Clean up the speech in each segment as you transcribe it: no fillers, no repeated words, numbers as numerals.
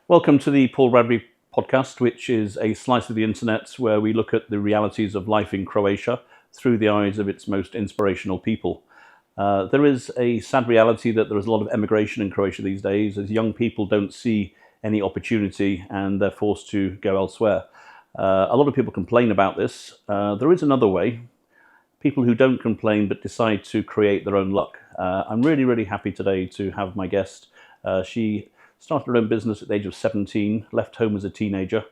Welcome to the Paul Bradbury podcast, which is a slice of the internet where we look at the realities of life in Croatia through the eyes of its most inspirational people. There is a sad reality that there is a lot of emigration in Croatia these days, as young people don't see any opportunity and they're forced to go elsewhere. A lot of people complain about this. There is another way. People who don't complain but decide to create their own luck. I'm really happy today to have my guest. She started her own business at the age of 17, left home as a teenager,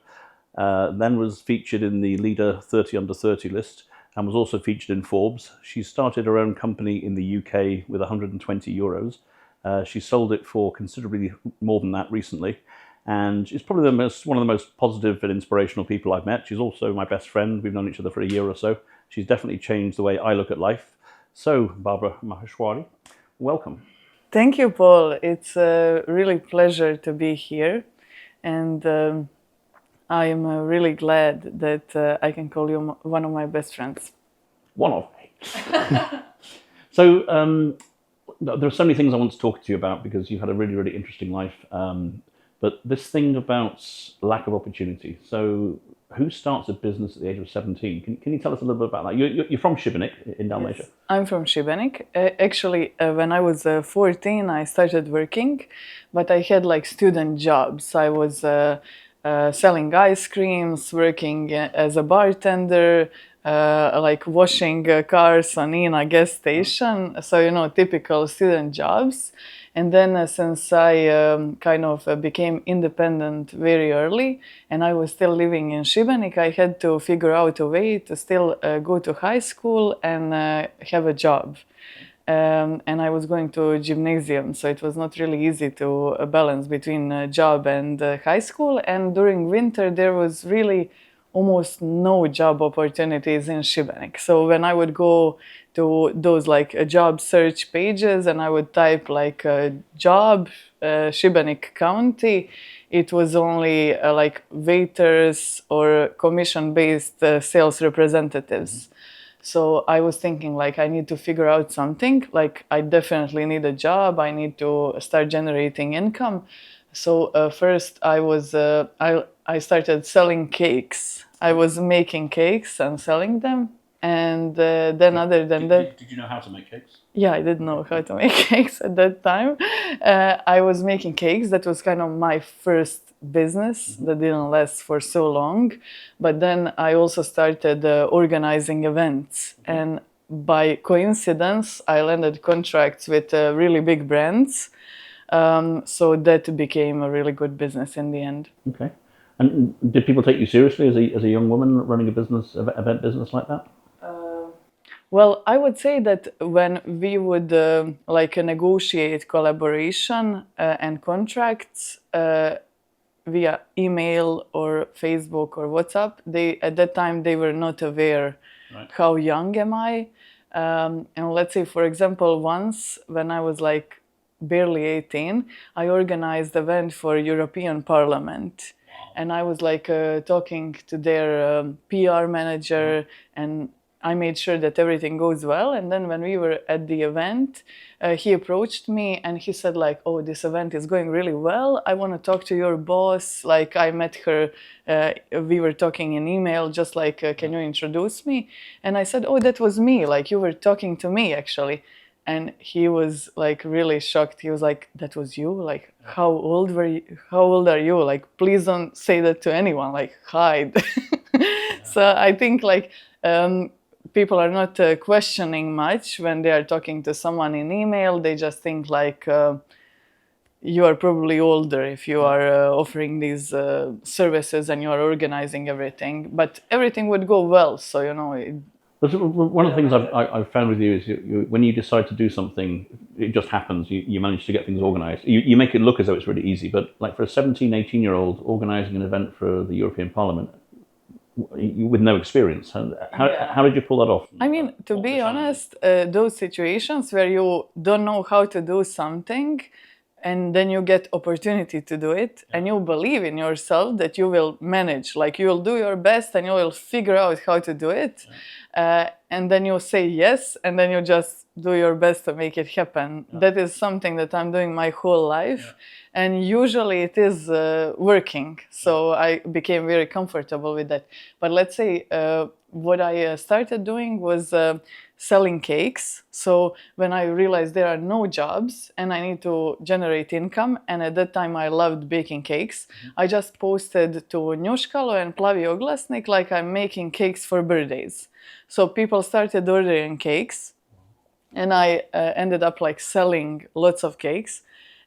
then was featured in the Leader 30 Under 30 list, and was also featured in Forbes. She started her own company in the UK with €120. She sold it for considerably more than that recently, and she's probably one of the most positive and inspirational people I've met. She's also my best friend. We've known each other for a year or so. She's definitely changed the way I look at life. So, Barbara Maheshwari, welcome. Thank you, Paul. It's a really pleasure to be here, and I'm really glad that I can call you one of my best friends. One of. So, there are so many things I want to talk to you about because you've had a really interesting life. But this thing about lack of opportunity. So, who starts a business at the age of 17? Can you tell us a little bit about that? You're from Sibenik in Dalmatia. Yes, I'm from Sibenik. Actually, when I was 14, I started working, but I had like student jobs. I was selling ice creams, working as a bartender, like washing cars in a gas station. So, typical student jobs. And then since I kind of became independent very early and I was still living in Sibenik, I had to figure out a way to still go to high school and have a job. And I was going to a gymnasium, so it was not really easy to balance between job and high school. And during winter, there was really almost no job opportunities in Sibenik. So when I would go to those like job search pages and I would type like job Sibenik County, it was only like waiters or commission-based sales representatives. So I was thinking like I need to figure out something, like I definitely need a job, I need to start generating income. So first I started selling cakes. I was making cakes and selling them. And then other than that... Did you know how to make cakes? Yeah, I didn't know how to make cakes at that time. I was making cakes. That was kind of my first business that didn't last for so long. But then I also started organizing events. And by coincidence, I landed contracts with really big brands. So that became a really good business in the end. Okay. And did people take you seriously as a young woman running a business, event business like that? Well, I would say that when we would negotiate collaboration and contracts via email or Facebook or WhatsApp, at that time they were not aware how young am I. And let's say, for example, once when I was like barely 18, I organized an event for European Parliament. And I was like talking to their PR manager and I made sure that everything goes well. And then when we were at the event, he approached me and he said like, oh, this event is going really well. I want to talk to your boss. Like I met her, we were talking in email, just like, can you introduce me? And I said, oh, that was me. Like you were talking to me actually. And he was like really shocked. He was like, that was you? Like, how old were you? How old are you? Like, please don't say that to anyone, like hide. So I think like, people are not questioning much when they are talking to someone in email. They just think like you are probably older if you are offering these services and you are organizing everything. But everything would go well, so One of the things I've found with you is when you decide to do something, it just happens. You manage to get things organized. You make it look as though it's really easy, but like for a 17, 18-year-old organizing an event for the European Parliament, with no experience. How did you pull that off? I mean, to be honest, those situations where you don't know how to do something and then you get opportunity to do it and you believe in yourself that you will manage, like you will do your best and you will figure out how to do it. and then you say yes, and then you just do your best to make it happen. That is something that I'm doing my whole life, and usually it is working. So I became very comfortable with that. But let's say what I started doing was selling cakes. So when I realized there are no jobs and I need to generate income, and at that time I loved baking cakes, I just posted to Njuškalo and Plavi Oglasnik like I'm making cakes for birthdays. So people started ordering cakes, and I ended up like selling lots of cakes.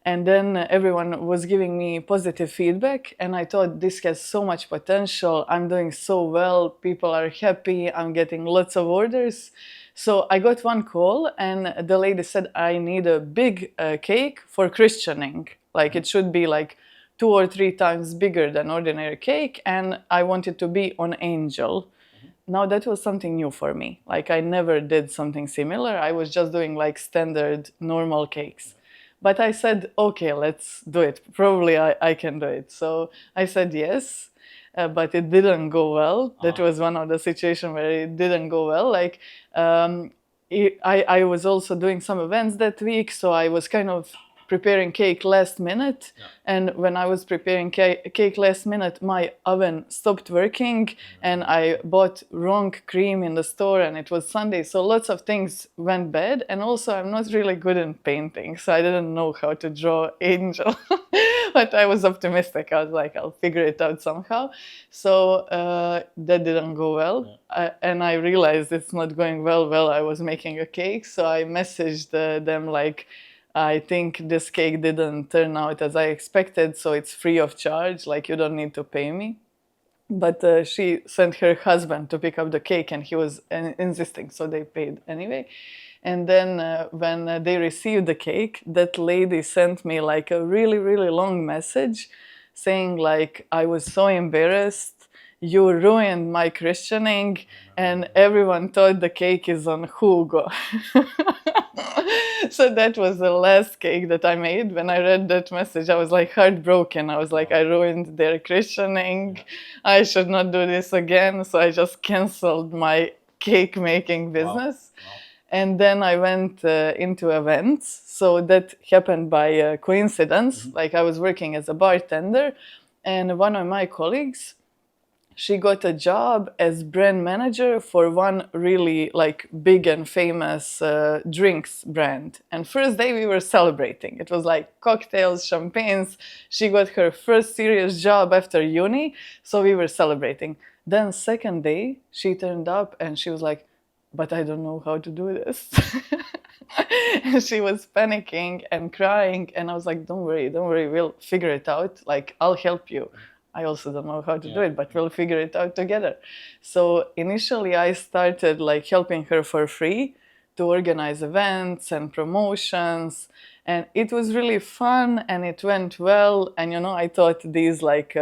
And then everyone was giving me positive feedback, and I thought this has so much potential. I'm doing so well, people are happy, I'm getting lots of orders. So I got one call, and the lady said I need a big cake for christening. Like it should be like 2 or 3 times bigger than ordinary cake, and I want it to be on angel. Now that was something new for me. Like I never did something similar. I was just doing like standard normal cakes. But I said, okay, let's do it. Probably I can do it. So I said yes, but it didn't go well. That was one of the situations where it didn't go well. Like I was also doing some events that week, so I was kind of preparing cake last minute. And when I was preparing cake last minute, my oven stopped working, and I bought wrong cream in the store, and it was Sunday. So lots of things went bad. And also I'm not really good in painting, so I didn't know how to draw angel. But I was optimistic. I was like, I'll figure it out somehow. So that didn't go well. And I realized it's not going well while I was making a cake. So I messaged them like, I think this cake didn't turn out as I expected, so it's free of charge, like you don't need to pay me. But she sent her husband to pick up the cake, and he was insisting, so they paid anyway. And then when they received the cake, that lady sent me like a really, really long message saying like, I was so embarrassed, you ruined my christening, and everyone thought the cake is on Hugo. So that was the last cake that I made. When I read that message, I was like heartbroken. I was like, I ruined their christening. I should not do this again. So I just canceled my cake making business. Wow. And then I went into events. So that happened by coincidence. Like I was working as a bartender, and one of my colleagues, she got a job as brand manager for one really like big and famous drinks brand. And first day we were celebrating. It was like cocktails, champagnes. She got her first serious job after uni, so we were celebrating. Then second day she turned up and she was like, but I don't know how to do this. And she was panicking and crying, and I was like, don't worry, we'll figure it out. Like, I'll help you. I also don't know how to do it, but we'll figure it out together. So initially I started like helping her for free to organize events and promotions, and it was really fun and it went well. And I thought these like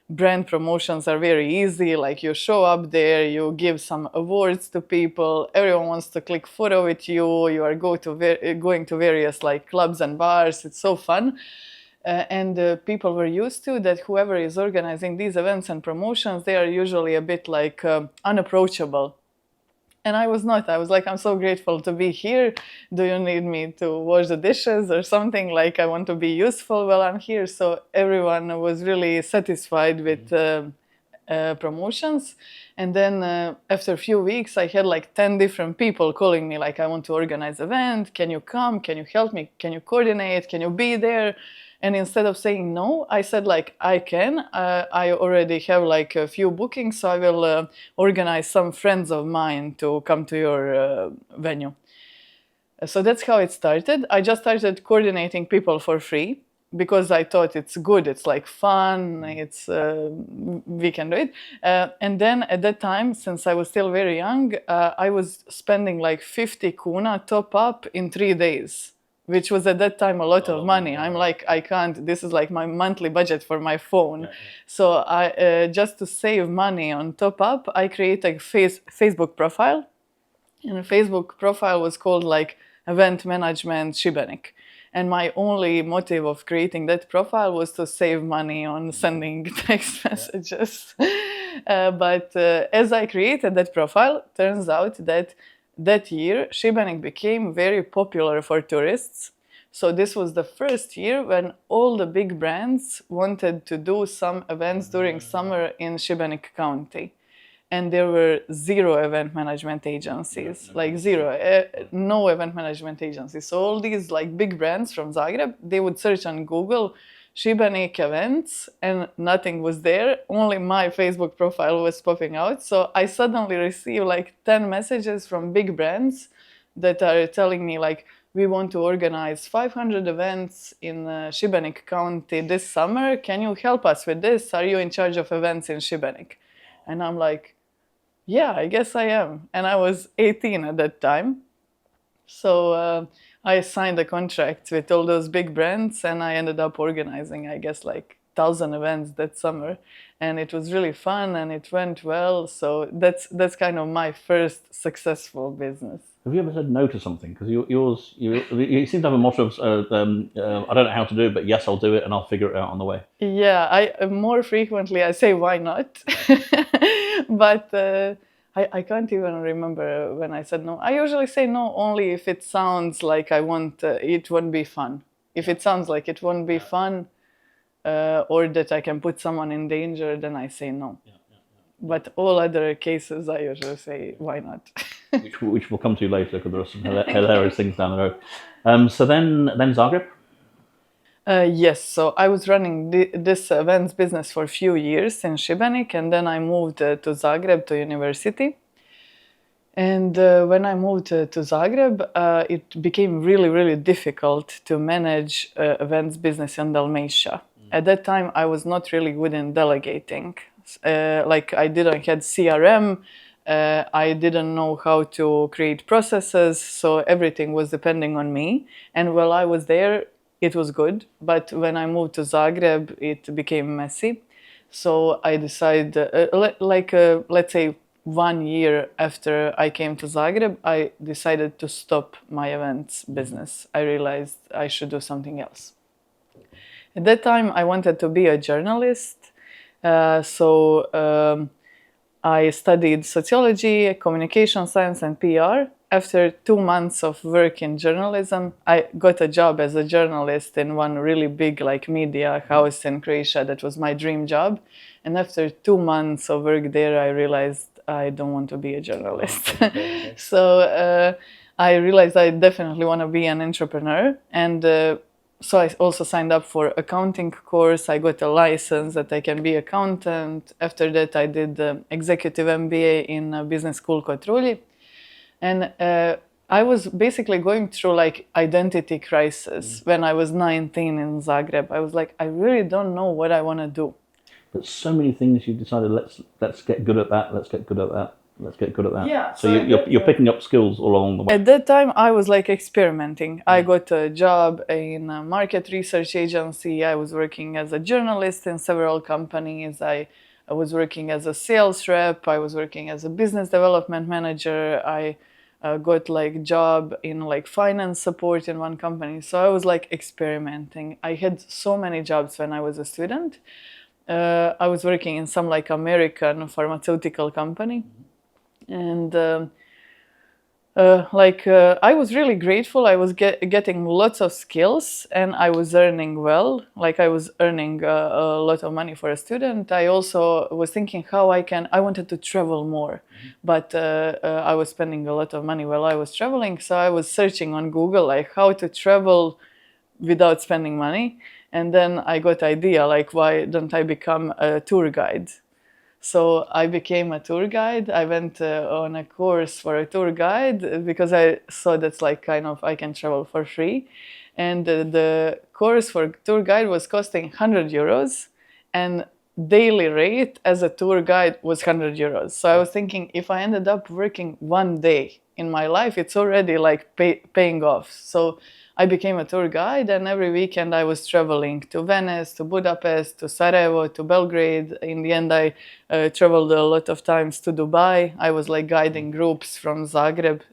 brand promotions are very easy. Like you show up there, you give some awards to people, everyone wants to click photo with you, you are going to various like clubs and bars. It's so fun. And people were used to that whoever is organizing these events and promotions, they are usually a bit like unapproachable. And I was not. I was like, I'm so grateful to be here. Do you need me to wash the dishes or something? Like, I want to be useful while I'm here. So everyone was really satisfied with promotions. And then after a few weeks, I had like 10 different people calling me like, I want to organize an event. Can you come? Can you help me? Can you coordinate? Can you be there? And instead of saying no, I said like, I can. I already have like a few bookings, so I will organize some friends of mine to come to your venue. So that's how it started. I just started coordinating people for free because I thought it's good, it's like fun, we can do it. And then at that time, since I was still very young, I was spending like 50 kuna top up in 3 days, which was at that time a lot of money. I'm like, I can't, this is like my monthly budget for my phone. So I just to save money on top up, I created a Facebook profile. And the Facebook profile was called like Event Management Sibenik. And my only motive of creating that profile was to save money on sending text messages. But as I created that profile, turns out that that year Sibenik became very popular for tourists. So this was the first year when all the big brands wanted to do some events during summer in Sibenik County. And there were zero event management agencies, like zero, no event management agencies. So all these like big brands from Zagreb, they would search on Google Šibenik events and nothing was there. Only my Facebook profile was popping out. So I suddenly received like 10 messages from big brands that are telling me like, we want to organize 500 events in Šibenik County this summer. Can you help us with this? Are you in charge of events in Šibenik? And I'm like, yeah, I guess I am. And I was 18 at that time. So I signed a contract with all those big brands and I ended up organizing, I guess, like 1,000 events that summer. And it was really fun and it went well. So that's kind of my first successful business. Have you ever said no to something? Because you seem to have a motto of, I don't know how to do it, but yes, I'll do it and I'll figure it out on the way. Yeah, I more frequently I say why not, but I can't even remember when I said no. I usually say no only if it sounds like I want it won't be fun. If it sounds like it won't be fun, or that I can put someone in danger, then I say no. But all other cases, I usually say why not. which we'll come to later because there are some hilarious things down the road. So then Zagreb. Yes, so I was running this events business for a few years in Šibenik, and then I moved to Zagreb to university. And when I moved to Zagreb, it became really, really difficult to manage events business in Dalmatia. At that time, I was not really good in delegating. Like I didn't had CRM, I didn't know how to create processes, so everything was depending on me. And while I was there, it was good, but when I moved to Zagreb, it became messy. So I decided, let's say 1 year after I came to Zagreb, I decided to stop my events business. I realized I should do something else. At that time, I wanted to be a journalist. So I studied sociology, communication science, and PR. After 2 months of work in journalism, I got a job as a journalist in one really big like media house in Croatia. That was my dream job. And after 2 months of work there, I realized I don't want to be a journalist. So I realized I definitely want to be an entrepreneur. And so I also signed up for accounting course. I got a license that I can be accountant. After that, I did the executive MBA in a business school Kotrulji. And I was basically going through like identity crisis when I was 19 in Zagreb. I was like, I really don't know what I want to do. But so many things you decided, let's get good at that, let's get good at that. Let's get good at that. Yeah, so you're picking up skills all along the way. At that time, I was like experimenting. I got a job in a market research agency. I was working as a journalist in several companies. I was working as a sales rep. I was working as a business development manager. I got like job in like finance support in one company. So I was like experimenting. I had so many jobs when I was a student. I was working in some like American pharmaceutical company. And I was really grateful. I was getting lots of skills and I was earning well. Like I was earning a lot of money for a student. I also was thinking how I wanted to travel more, but I was spending a lot of money while I was traveling. So I was searching on Google like how to travel without spending money. And then I got idea like why don't I become a tour guide? So I became a tour guide. I went on a course for a tour guide because I saw that's like kind of I can travel for free. And the course for tour guide was costing 100 euros and daily rate as a tour guide was 100 euros. So I was thinking if I ended up working 1 day in my life, it's already like paying off. So I became a tour guide and every weekend I was traveling to Venice, to Budapest, to Sarajevo, to Belgrade. In the end, I traveled a lot of times to Dubai. I was like guiding groups from Zagreb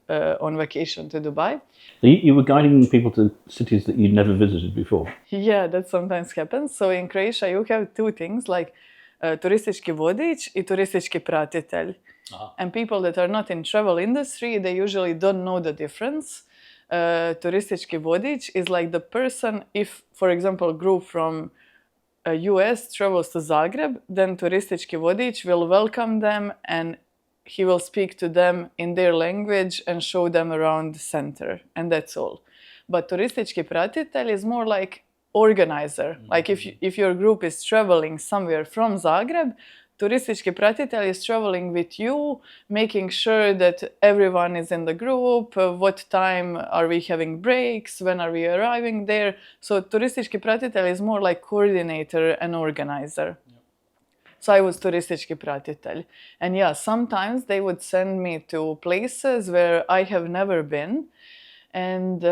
on vacation to Dubai. So you were guiding people to cities that you'd never visited before? Yeah, that sometimes happens. So in Croatia, you have two things. Like turistički vodič i turistički pratitelj. And people that are not in travel industry, they usually don't know the difference. Turistički vodič is like the person, if, for example, a group from US travels to Zagreb, then turistički vodič will welcome them and he will speak to them in their language and show them around the center, and that's all. But turistički pratitelj is more like organizer. Like if your group is traveling somewhere from Zagreb, turistički pratitelj is traveling with you, making sure that everyone is in the group, what time are we having breaks, when are we arriving there. So turistički pratitelj is more like coordinator and organizer. So I was turistički pratitelj. And yeah, sometimes they would send me to places where I have never been. And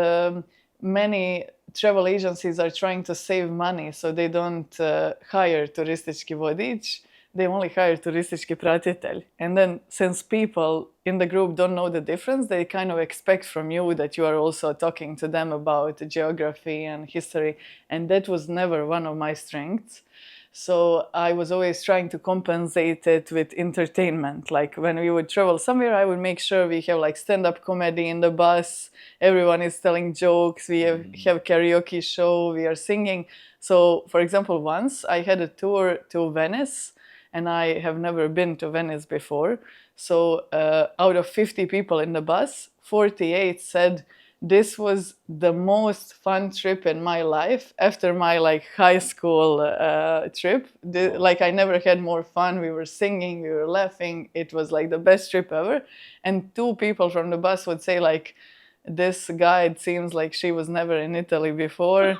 many travel agencies are trying to save money, so they don't hire turistički vodič. They only hire turistički pratitelj. And then since people in the group don't know the difference, they kind of expect from you that you are also talking to them about geography and history. And that was never one of my strengths. So I was always trying to compensate it with entertainment. Like when we would travel somewhere, I would make sure we have like stand-up comedy in the bus. Everyone is telling jokes. We have karaoke show. We are singing. So, for example, once I had a tour to Venice, and I have never been to Venice before. So out of 50 people in the bus, 48 said, this was the most fun trip in my life after my like high school trip. Like I never had more fun. We were singing, we were laughing. It was like the best trip ever. And 2 people from the bus would say like, this guide seems like she was never in Italy before.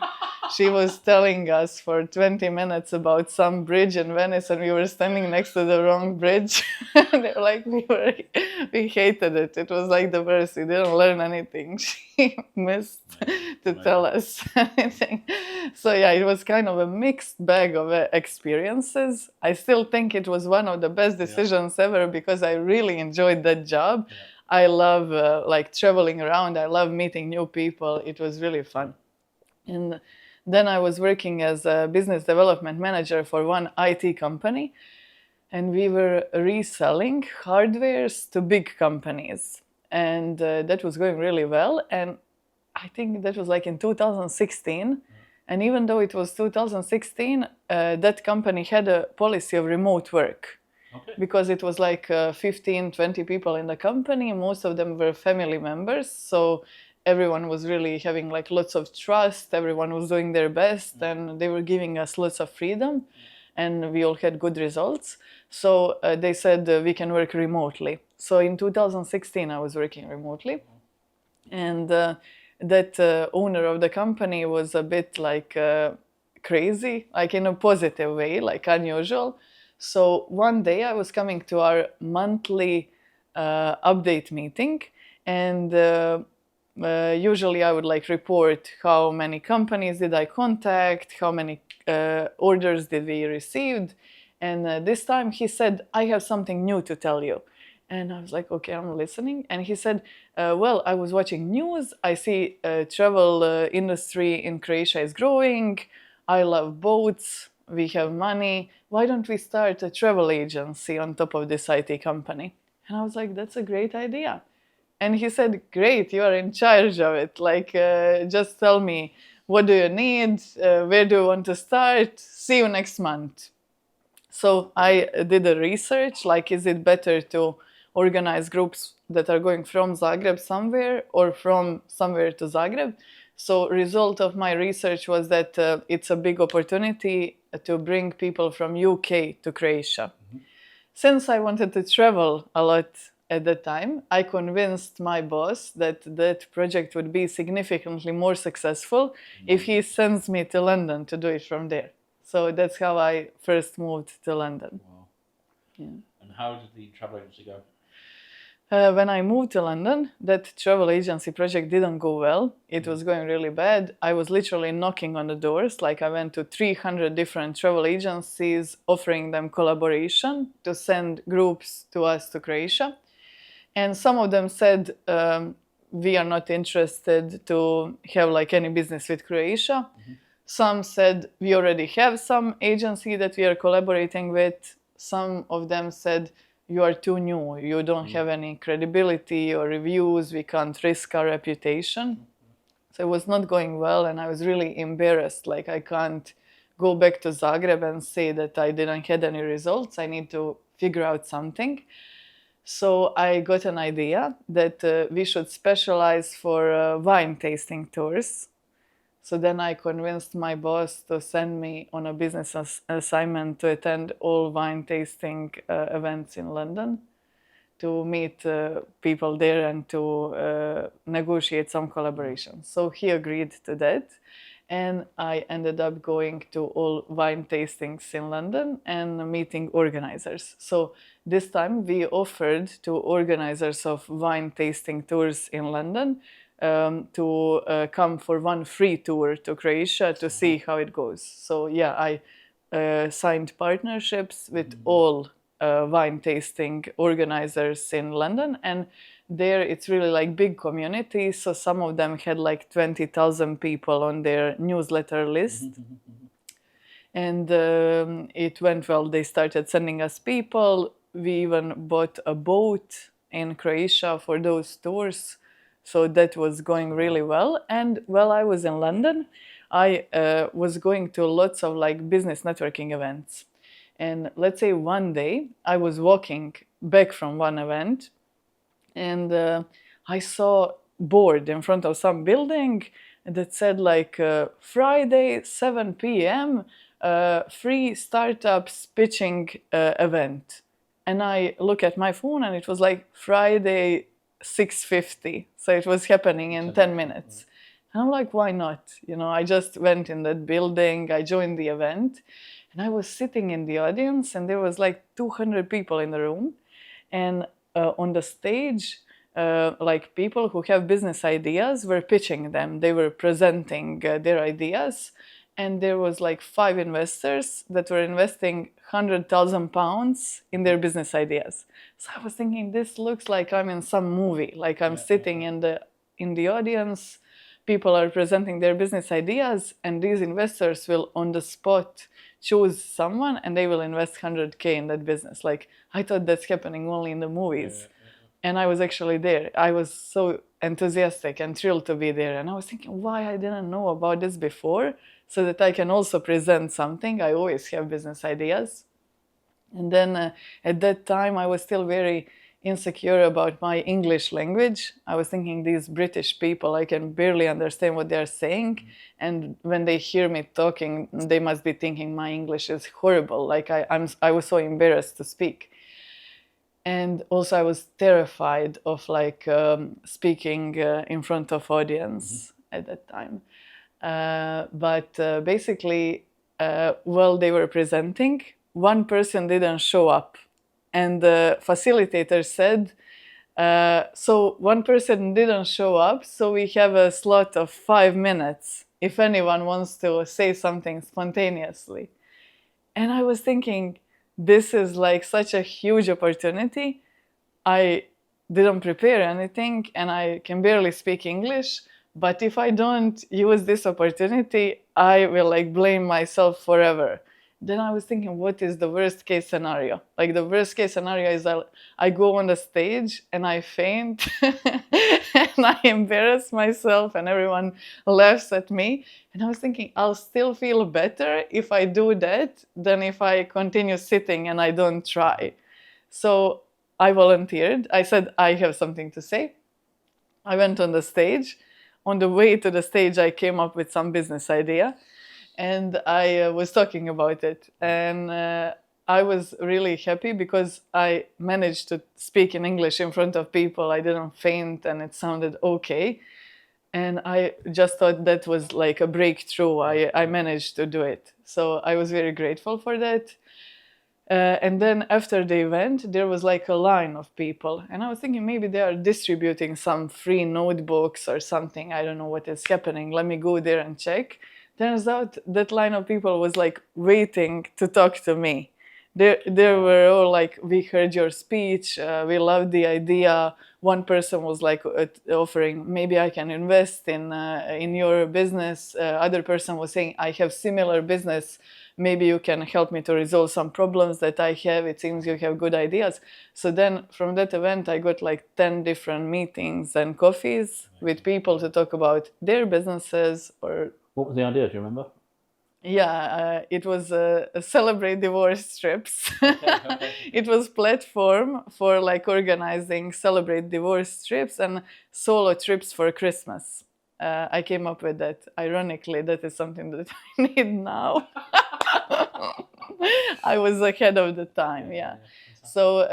She was telling us for 20 minutes about some bridge in Venice and we were standing next to the wrong bridge. They were like, we hated it. It was like the worst. We didn't learn anything. She missed to tell us anything. So yeah, it was kind of a mixed bag of experiences. I still think it was one of the best decisions ever because I really enjoyed that job. I love like traveling around. I love meeting new people. It was really fun. And then I was working as a business development manager for one IT company. And we were reselling hardwares to big companies. And that was going really well. And I think that was like in 2016. And even though it was 2016, that company had a policy of remote work. Because it was like 15, 20 people in the company. Most of them were family members. So everyone was really having like lots of trust. Everyone was doing their best and they were giving us lots of freedom. And we all had good results. So they said we can work remotely. So in 2016, I was working remotely. And that owner of the company was a bit like crazy, like in a positive way, like unusual. So one day I was coming to our monthly update meeting, and usually I would like report how many companies did I contact, how many orders did we receive. And this time he said, I have something new to tell you. And I was like, okay, I'm listening. And he said, well, I was watching news. I see travel industry in Croatia is growing. I love boats. We have money. Why don't we start a travel agency on top of this IT company? And I was like, that's a great idea. And he said, great, you are in charge of it. Like, just tell me, what do you need? Where do you want to start? See you next month. So I did a research, like, is it better to organize groups that are going from Zagreb somewhere or from somewhere to Zagreb? So result of my research was that it's a big opportunity to bring people from UK to Croatia. Since I wanted to travel a lot at that time, I convinced my boss that that project would be significantly more successful if he sends me to London to do it from there. So that's how I first moved to London. Wow. Yeah. And how did the travel agency go? When I moved to London, that travel agency project didn't go well. It was going really bad. I was literally knocking on the doors. Like I went to 300 different travel agencies offering them collaboration to send groups to us to Croatia. And some of them said, we are not interested to have like any business with Croatia. Some said we already have some agency that we are collaborating with. Some of them said you are too new, you don't have any credibility or reviews, we can't risk our reputation. So it was not going well, and I was really embarrassed. Like, I can't go back to Zagreb and say that I didn't get any results. I need to figure out something. So I got an idea that we should specialize for wine tasting tours. So then I convinced my boss to send me on a business assignment to attend all wine tasting events in London, to meet people there and to negotiate some collaboration. So he agreed to that. And I ended up going to all wine tastings in London and meeting organizers. So this time we offered to organizers of wine tasting tours in London to come for one free tour to Croatia to see how it goes. So yeah, I signed partnerships with all wine tasting organizers in London, and there it's really like big community. So some of them had like 20,000 people on their newsletter list. And it went well. They started sending us people. We even bought a boat in Croatia for those tours. So that was going really well. And while I was in London, I was going to lots of like business networking events. And let's say one day I was walking back from one event, and I saw board in front of some building that said like Friday 7 p.m. Free startups pitching event. And I look at my phone and it was like Friday 6:50. So it was happening in 10 minutes. And I'm like, why not? You know, I just went in that building, I joined the event, and I was sitting in the audience, and there was like 200 people in the room. And on the stage, like people who have business ideas were pitching them. They were presenting their ideas. And there was like 5 investors that were investing £100,000 in their business ideas. So I was thinking, this looks like I'm in some movie. Like I'm sitting in the audience, people are presenting their business ideas, and these investors will on the spot choose someone and they will invest 100K in that business. Like, I thought that's happening only in the movies. And I was actually there. I was so enthusiastic and thrilled to be there. And I was thinking, why I didn't know about this before, so that I can also present something. I always have business ideas. And then at that time, I was still very insecure about my English language. I was thinking, these British people, I can barely understand what they're saying. And when they hear me talking, they must be thinking my English is horrible. Like I was so embarrassed to speak. And also I was terrified of like speaking in front of audience at that time. But basically, while they were presenting, one person didn't show up. And the facilitator said, so one person didn't show up, so we have a slot of 5 minutes if anyone wants to say something spontaneously. And I was thinking, this is like such a huge opportunity. I didn't prepare anything and I can barely speak English. But if I don't use this opportunity, I will like blame myself forever. Then I was thinking, what is the worst case scenario? Like the worst case scenario is I go on the stage and I faint and I embarrass myself and everyone laughs at me. And I was thinking, I'll still feel better if I do that than if I continue sitting and I don't try. So I volunteered. I said, I have something to say. I went on the stage. On the way to the stage, I came up with some business idea. And I was talking about it. And I was really happy because I managed to speak in English in front of people. I didn't faint and it sounded okay. And I just thought that was like a breakthrough. I managed to do it. So I was very grateful for that. And then after the event, there was like a line of people. And I was thinking maybe they are distributing some free notebooks or something. I don't know what is happening. Let me go there and check. Turns out that line of people was like waiting to talk to me. They were all like, we heard your speech, we loved the idea. One person was like offering, maybe I can invest in your business. Other person was saying, I have similar business, maybe you can help me to resolve some problems that I have. It seems you have good ideas. So then from that event, I got like 10 different meetings and coffees with people to talk about their businesses. Or What was the idea? Do you remember? yeah, it was a celebrate divorce trips. It was platform for like organizing celebrate divorce trips and solo trips for Christmas. I came up with that. Ironically, that is something that I need now. I was ahead of the time, yeah. So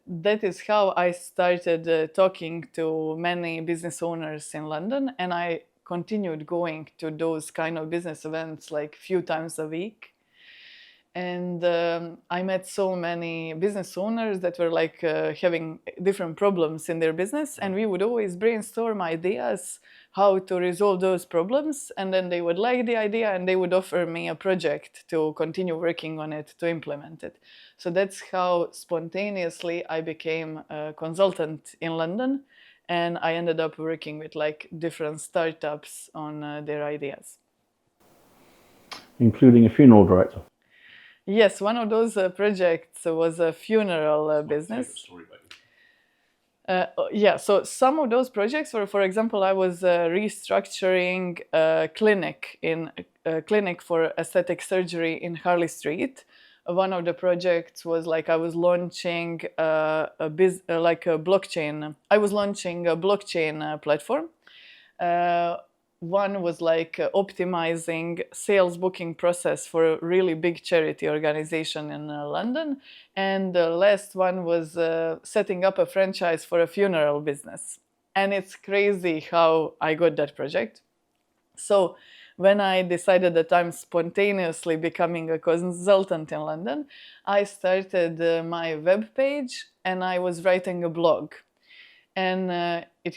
that is how I started talking to many business owners in London, and I continued going to those kind of business events like few times a week. And I met so many business owners that were like having different problems in their business, and we would always brainstorm ideas how to resolve those problems, and then they would like the idea and they would offer me a project to continue working on it, to implement it. So that's how spontaneously I became a consultant in London, and I ended up working with like different startups on their ideas. Including a funeral director. Yes, one of those projects was a funeral business. Yeah, so some of those projects were, for example, I was restructuring a clinic for aesthetic surgery in Harley Street. One of the projects was like I was launching like a blockchain. I was launching a blockchain platform. One was like optimizing sales booking process for a really big charity organization in London, and the last one was setting up a franchise for a funeral business. And it's crazy how I got that project. So when I decided that I'm spontaneously becoming a consultant in London, I started my web page and I was writing a blog. And it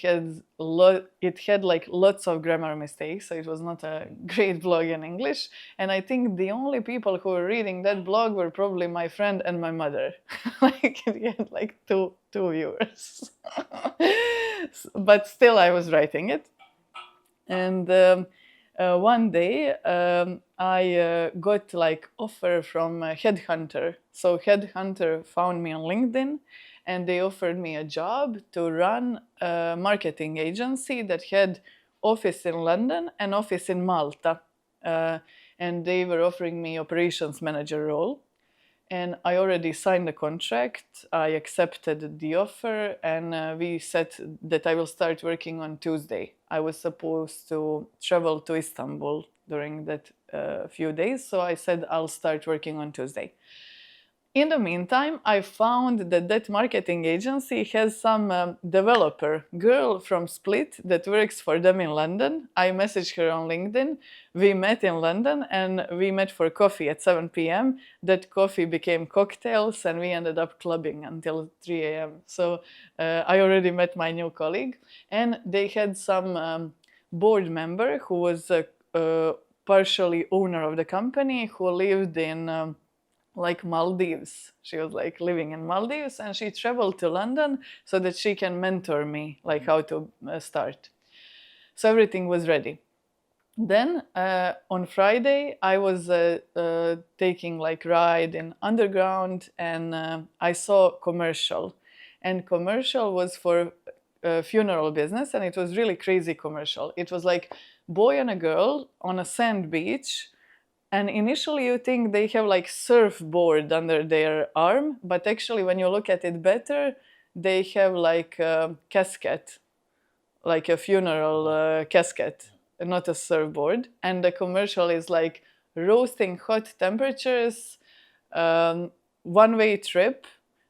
had like lots of grammar mistakes, so it was not a great blog in English. And I think the only people who were reading that blog were probably my friend and my mother. Like it had like two viewers. But still, I was writing it. And one day I got like offer from a headhunter. So headhunter found me on LinkedIn, and they offered me a job to run a marketing agency that had office in London and office in Malta. And they were offering me operations manager role. And I already signed the contract. I accepted the offer, and we said that I will start working on Tuesday. I was supposed to travel to Istanbul during that few days, so I said I'll start working on Tuesday. In the meantime, I found that marketing agency has some developer girl from Split that works for them in London. I messaged her on LinkedIn. We met in London and we met for coffee at 7 p.m. That coffee became cocktails and we ended up clubbing until 3 a.m. So I already met my new colleague, and they had some board member who was partially owner of the company who lived in like Maldives. She was like living in Maldives, and she traveled to London so that she can mentor me like how to start. So everything was ready. Then on Friday I was taking like ride in underground, and I saw commercial, and commercial was for funeral business, and it was really crazy commercial. It was like boy and a girl on a sand beach. And initially you think they have like surfboard under their arm, but actually when you look at it better, they have like a casket, like a funeral casket, not a surfboard. And the commercial is like roasting hot temperatures, one-way trip,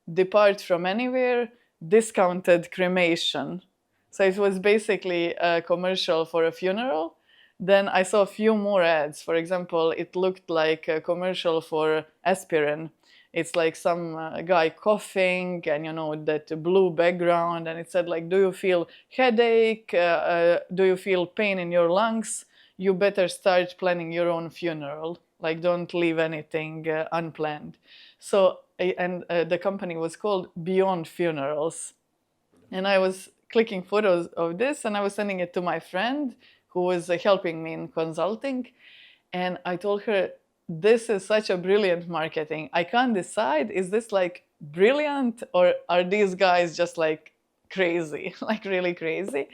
depart from anywhere, discounted cremation. So it was basically a commercial for a funeral. Then I saw a few more ads. For example, it looked like a commercial for aspirin. It's like some guy coughing, and you know that blue background, and it said like, do you feel headache? Do you feel pain in your lungs? You better start planning your own funeral. like don't leave anything unplanned. So the company was called Beyond Funerals, and I was clicking photos of this and I was sending it to my friend who was helping me in consulting. And I told her, this is such a brilliant marketing. I can't decide, is this like brilliant or are these guys just like crazy, like really crazy?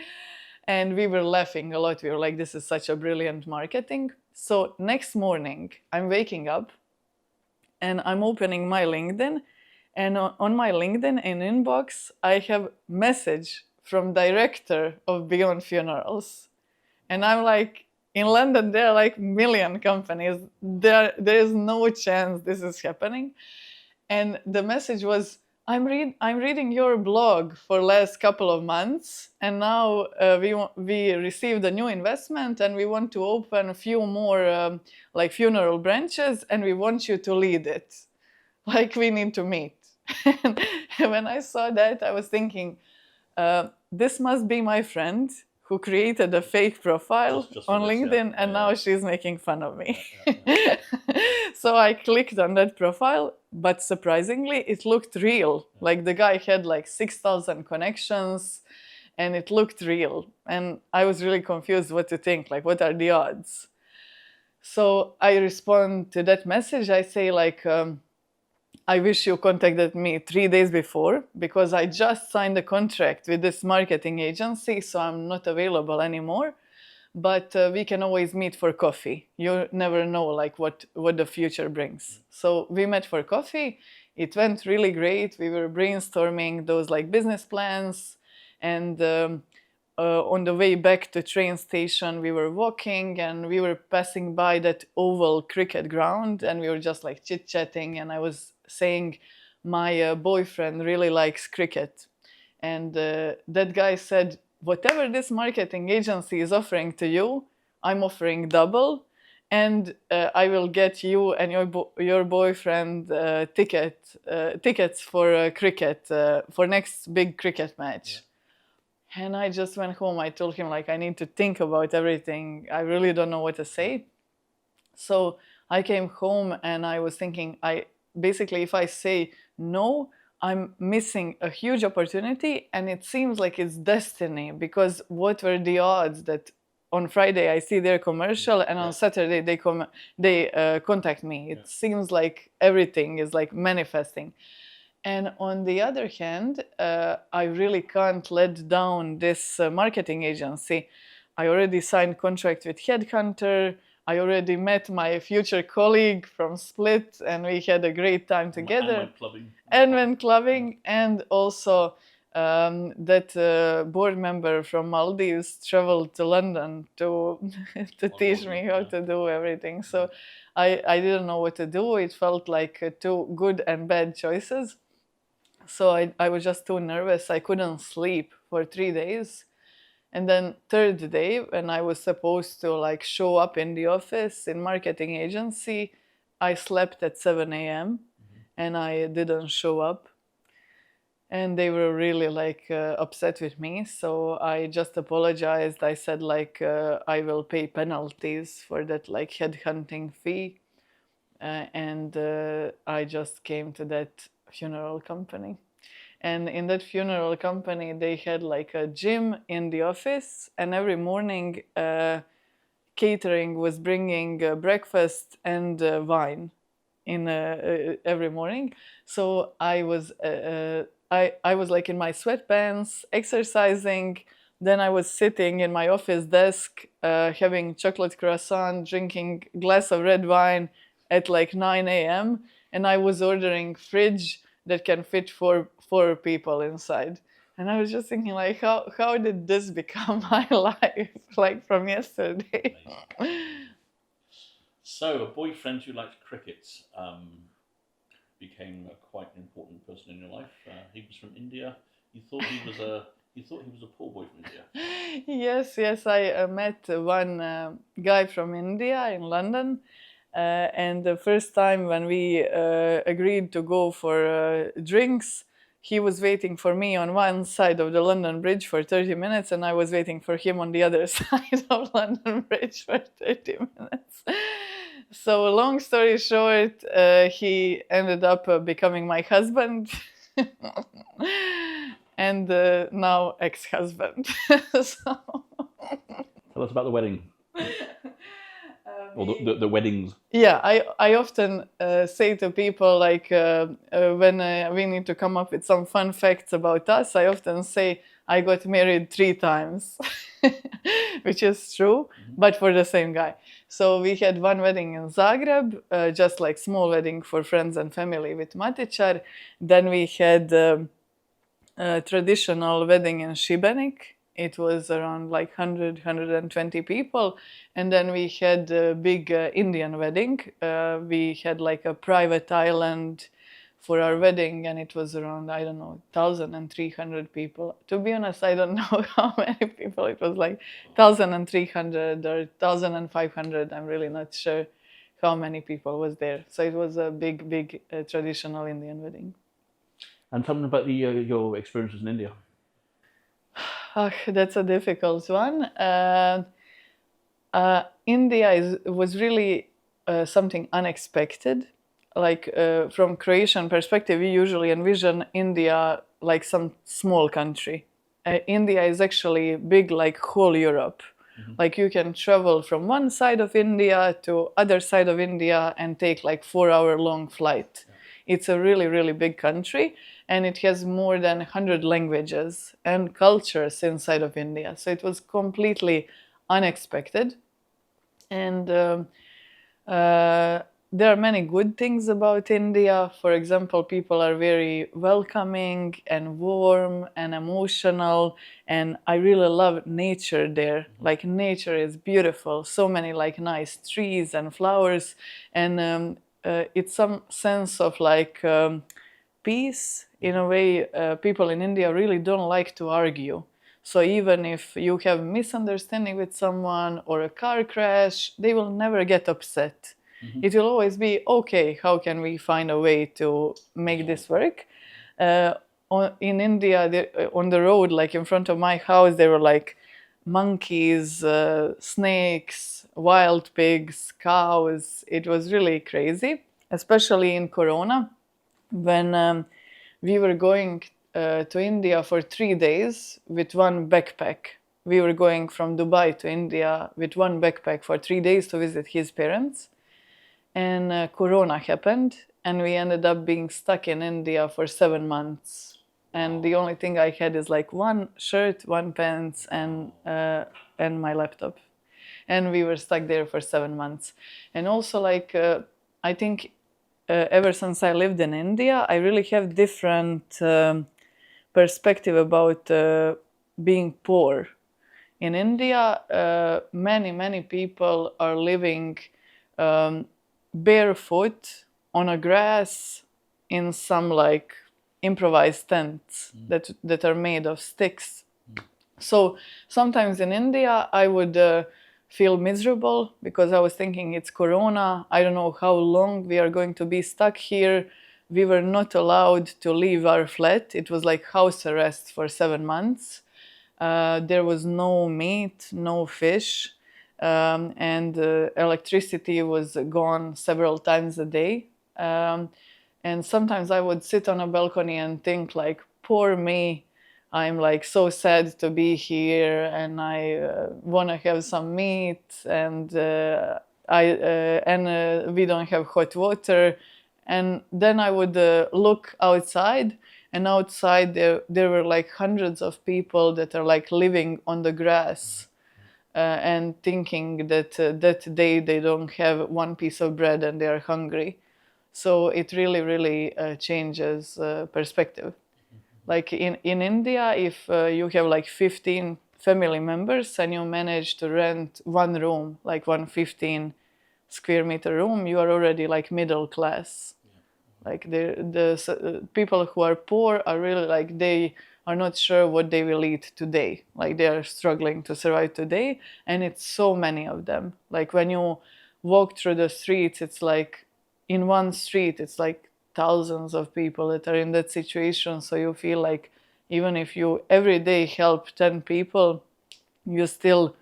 And we were laughing a lot. We were like, this is such a brilliant marketing. So next morning, I'm waking up and I'm opening my LinkedIn. And on my LinkedIn in inbox, I have message from director of Beyond Funerals. And I'm like, in London, there are like million companies. There is no chance this is happening. And the message was, I'm reading your blog for last couple of months, and now we received a new investment, and we want to open a few more like funeral branches, and we want you to lead it. Like we need to meet. And when I saw that, I was thinking, this must be my friend who created a fake profile Just on for this, LinkedIn, yeah. and now she's making fun of me. So I clicked on that profile, but surprisingly, it looked real. Like the guy had like 6,000 connections, and it looked real. And I was really confused what to think, like what are the odds? So I respond to that message. I say like, I wish you contacted me 3 days before because I just signed a contract with this marketing agency, so I'm not available anymore. But we can always meet for coffee. You never know like what the future brings. So we met for coffee. It went really great. We were brainstorming those like business plans, and on the way back to train station, we were walking and we were passing by that oval cricket ground, and we were just like chit-chatting, and I was saying my boyfriend really likes cricket. And that guy said, whatever this marketing agency is offering to you, I'm offering double, and I will get you and your boyfriend tickets for cricket, for next big cricket match. Yeah. And I just went home. I told him like, I need to think about everything. I really don't know what to say. So I came home and I was thinking, basically, if I say no, I'm missing a huge opportunity, and it seems like it's destiny, because what were the odds that on Friday I see their commercial and on Saturday they contact me? It seems like everything is like manifesting. And on the other hand, I really can't let down this marketing agency. I already signed contract with Headhunter. I already met my future colleague from Split, and we had a great time together. And went clubbing. And also that board member from Maldives traveled to London to teach me how to do everything. So I didn't know what to do. It felt like two good and bad choices. So I was just too nervous. I couldn't sleep for 3 days. And then third day, when I was supposed to like show up in the office in marketing agency, I slept at 7 a.m. and I didn't show up. And they were really like upset with me. So I just apologized. I said like I will pay penalties for that like headhunting fee. And I just came to that funeral company. And in that funeral company, they had like a gym in the office, and every morning catering was bringing breakfast and wine in every morning. So I was like in my sweatpants exercising. Then I was sitting in my office desk having chocolate croissant, drinking glass of red wine at like 9 a.m. and I was ordering fridge that can fit four people inside. And I was just thinking like, how did this become my life, like from yesterday? So a boyfriend who liked cricket became a quite important person in your life. He was from India. You thought he was a poor boy from India. Yes. I met one guy from India in London. And the first time when we agreed to go for drinks, he was waiting for me on one side of the London Bridge for 30 minutes, and I was waiting for him on the other side of London Bridge for 30 minutes. So long story short, he ended up becoming my husband. And now ex-husband. So Tell us about the wedding. Or the weddings. yeah, I often say to people, like, when we need to come up with some fun facts about us, I often say I got married 3 times, which is true, but for the same guy. So we had one wedding in Zagreb, just like small wedding for friends and family with matičar. Then we had a traditional wedding in Sibenik. It was around like 120 people. And then we had a big Indian wedding. We had like a private island for our wedding, and it was around, I don't know, 1,300 people. To be honest, I don't know how many people. It was like 1,300 or 1,500. I'm really not sure how many people was there. So it was a big traditional Indian wedding. And tell me about your experiences in India. Oh, that's a difficult one. India was really something unexpected. Like, from Croatian perspective, we usually envision India like some small country. India is actually big, like whole Europe. Like, you can travel from one side of India to other side of India and take like 4 hour long flight. It's a really big country, and it has more than 100 languages and cultures inside of India. So it was completely unexpected. And there are many good things about India. For example, people are very welcoming and warm and emotional, and I really love nature there. Like, nature is beautiful. So many like nice trees and flowers, and it's some sense of like peace. In a way, people in India really don't like to argue. So even if you have misunderstanding with someone or a car crash, they will never get upset. It will always be, okay, how can we find a way to make this work? In India, on the road, like in front of my house, there were like monkeys, snakes, wild pigs, cows. It was really crazy, especially in Corona, when we were going to India for 3 days with one backpack. We were going from Dubai to India with one backpack for 3 days to visit his parents. And Corona happened, and we ended up being stuck in India for 7 months. And the only thing I had is like one shirt, one pants, and my laptop. And we were stuck there for 7 months. And also, like, I think ever since I lived in India, I really have different perspective about being poor. In India, many people are living barefoot on a grass in some like improvised tents that are made of sticks. So sometimes in India, I would feel miserable because I was thinking it's Corona. I don't know how long we are going to be stuck here. We were not allowed to leave our flat. It was like house arrest for 7 months. There was no meat, no fish, and electricity was gone several times a day. And sometimes I would sit on a balcony and think like, poor me, I'm like so sad to be here, and I want to have some meat, and we don't have hot water. And then I would look outside, and outside there were like hundreds of people that are like living on the grass, and thinking that that day they don't have one piece of bread and they are hungry. So it really changes perspective. Like in India, if you have like 15 family members and you manage to rent one room, like one 15 square meter room, you are already like middle class. Like the people who are poor are really like, they are not sure what they will eat today. Like, they are struggling to survive today, and it's so many of them. Like, when you walk through the streets, it's like in one street it's like thousands of people that are in that situation. So you feel like even if you every day help 10 people, you still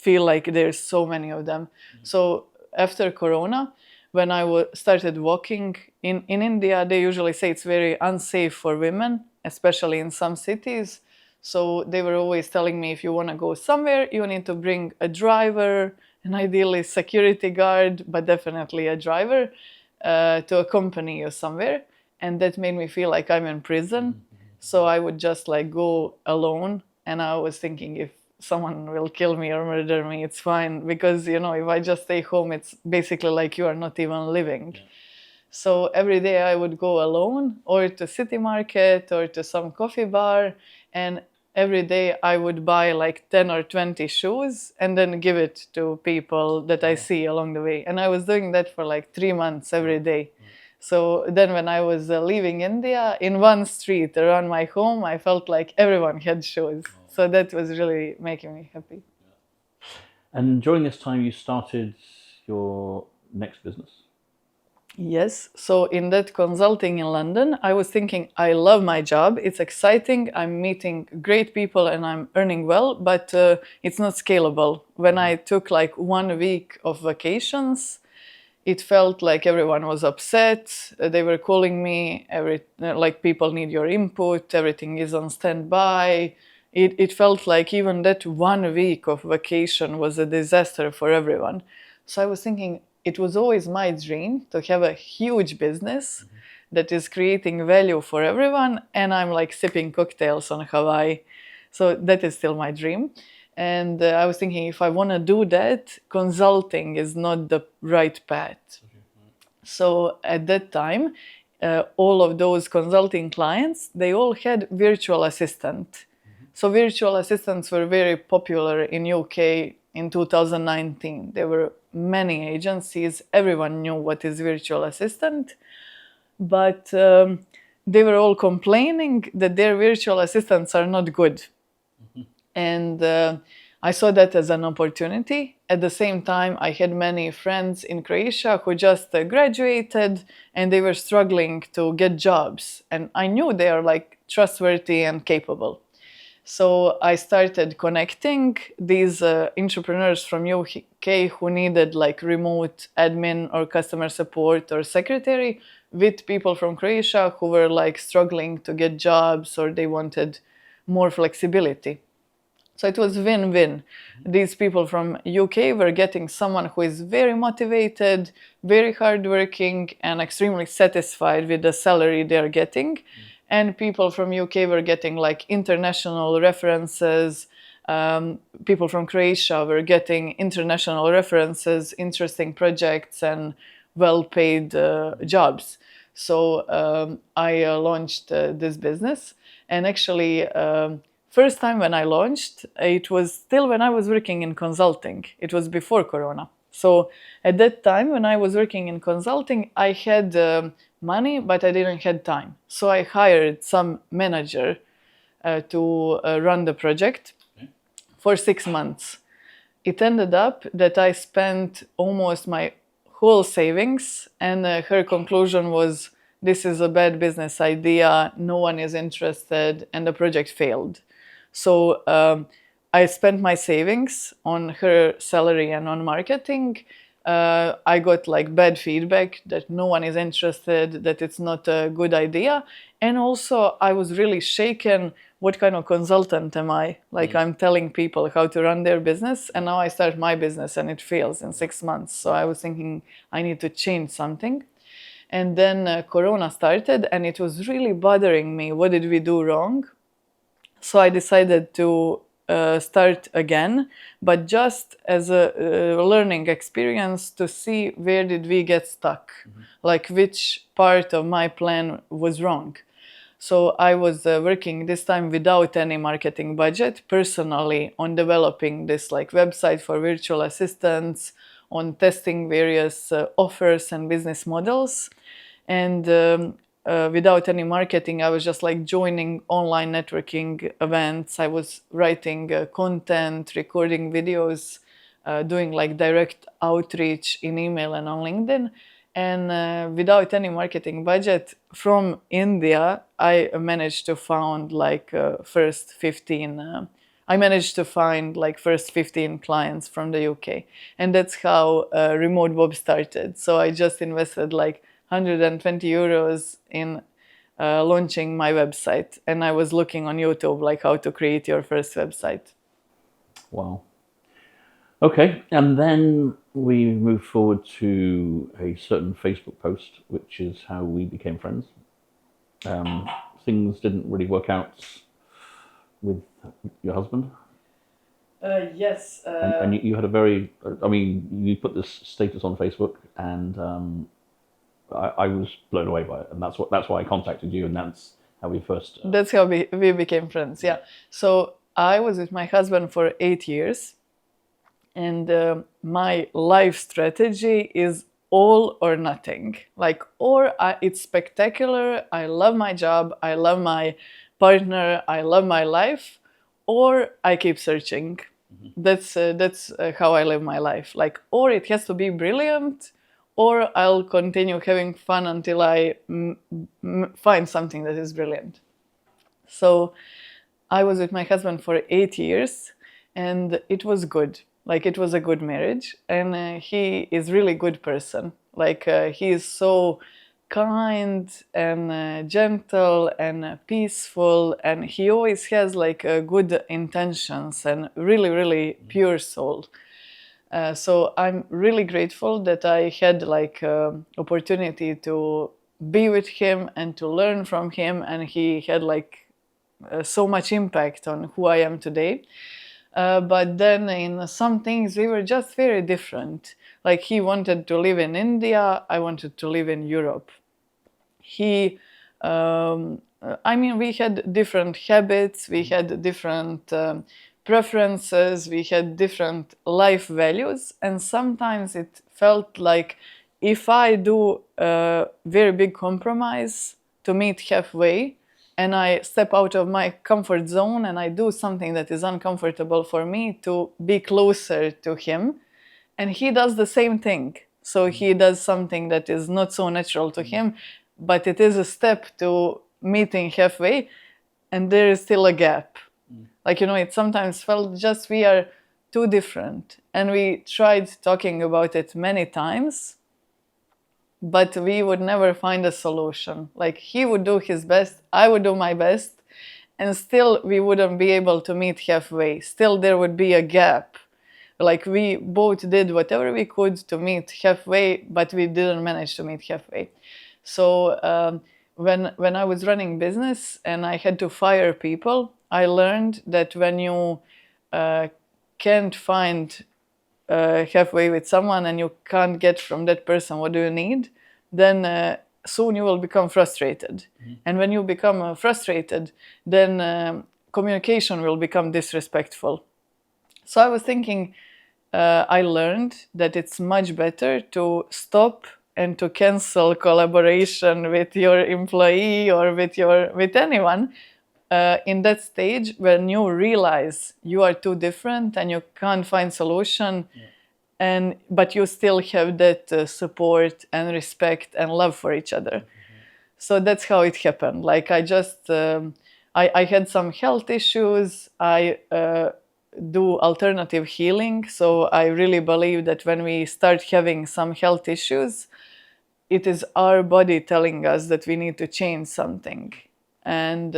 feel like there's so many of them. So after Corona, when I started walking in India, they usually say it's very unsafe for women, especially in some cities. So they were always telling me, if you want to go somewhere, you need to bring a driver, and ideally security guard, but definitely a driver to accompany you somewhere. And that made me feel like I'm in prison. So I would just like go alone. And I was thinking, if someone will kill me or murder me, it's fine. Because, if I just stay home, it's basically like you are not even living. Yeah. So every day I would go alone, or to city market, or to some coffee bar. And every day I would buy like 10 or 20 shoes and then give it to people that I see along the way. And I was doing that for like 3 months every day. So then when I was leaving India, in one street around my home, I felt like everyone had shoes. So that was really making me happy. And during this time, you started your next business. Yes. So in that consulting in London, I was thinking, I love my job. It's exciting. I'm meeting great people and I'm earning well, but it's not scalable. When I took like 1 week of vacations, it felt like everyone was upset. They were calling me, like people need your input, everything is on standby. It felt like even that 1 week of vacation was a disaster for everyone. So I was thinking, it was always my dream to have a huge business that is creating value for everyone, and I'm like sipping cocktails on Hawaii. So that is still my dream. And I was thinking, if I want to do that, consulting is not the right path. So at that time, all of those consulting clients, they all had virtual assistant. So virtual assistants were very popular in UK in 2019. There were many agencies. Everyone knew what is virtual assistant. But they were all complaining that their virtual assistants are not good. And I saw that as an opportunity. At the same time, I had many friends in Croatia who just graduated and they were struggling to get jobs. And I knew they are like trustworthy and capable. So I started connecting these entrepreneurs from UK who needed like remote admin or customer support or secretary with people from Croatia who were like struggling to get jobs or they wanted more flexibility. So it was win-win. These people from UK were getting someone who is very motivated, very hardworking, and extremely satisfied with the salary they are getting. And people from UK were getting like international references. People from Croatia were getting international references, interesting projects, and well-paid jobs. So I launched this business, and actually. First time when I launched, it was still when I was working in consulting. It was before Corona. So at that time when I was working in consulting, I had money, but I didn't have time. So I hired some manager to run the project for 6 months. It ended up that I spent almost my whole savings, and her conclusion was, this is a bad business idea, no one is interested, and the project failed. So I spent my savings on her salary and on marketing. I got like bad feedback that no one is interested, that it's not a good idea. And also I was really shaken. What kind of consultant am I? Like I'm telling people how to run their business, and now I start my business and it fails in 6 months. So I was thinking I need to change something. And then Corona started and it was really bothering me. What did we do wrong? So I decided to start again, but just as a learning experience to see where did we get stuck, like which part of my plan was wrong. So I was working this time without any marketing budget, personally, on developing this like website for virtual assistants, on testing various offers and business models. And without any marketing, I was just like joining online networking events. I was writing content, recording videos, doing like direct outreach in email and on LinkedIn. And without any marketing budget from India, I managed to found like first 15 I managed to find like first 15 clients from the UK, and that's how Remote Bob started. So I just invested like 120 euros in launching my website, and I was looking on YouTube like how to create your first website. Wow. Okay, and then we move forward to a certain Facebook post, which is how we became friends. Things didn't really work out with your husband. Yes. And you had a very, I mean, you put this status on Facebook, and I was blown away by it, and that's why I contacted you, and that's how we first. That's how we became friends. Yeah. So I was with my husband for 8 years, and my life strategy is all or nothing. Like, it's spectacular. I love my job. I love my partner. I love my life, or I keep searching. That's how I live my life. Like, or it has to be brilliant, or I'll continue having fun until I find something that is brilliant. So I was with my husband for 8 years, and it was good. Like, it was a good marriage, and he is really good person. Like, he is so kind and gentle and peaceful, and he always has like good intentions and really, really pure soul. So I'm really grateful that I had like opportunity to be with him and to learn from him, and he had like so much impact on who I am today. But then in some things we were just very different. Like, he wanted to live in India, I wanted to live in Europe. I mean, we had different habits, we had different preferences, we had different life values, and sometimes it felt like if I do a very big compromise to meet halfway, and I step out of my comfort zone and I do something that is uncomfortable for me to be closer to him, and he does the same thing. So he does something that is not so natural to him, but it is a step to meeting halfway, and there is still a gap. Like, it sometimes felt just we are too different, and we tried talking about it many times, but we would never find a solution. Like, he would do his best, I would do my best, and still we wouldn't be able to meet halfway. Still there would be a gap. Like, we both did whatever we could to meet halfway, but we didn't manage to meet halfway. So when I was running business and I had to fire people, I learned that when you can't find halfway with someone and you can't get from that person what do you need, then soon you will become frustrated. And when you become frustrated, then communication will become disrespectful. So I was thinking, I learned that it's much better to stop and to cancel collaboration with your employee or with anyone in that stage when you realize you are too different and you can't find solution, but you still have that support and respect and love for each other. So that's how it happened. Like, I had some health issues. I do alternative healing. So I really believe that when we start having some health issues, it is our body telling us that we need to change something. And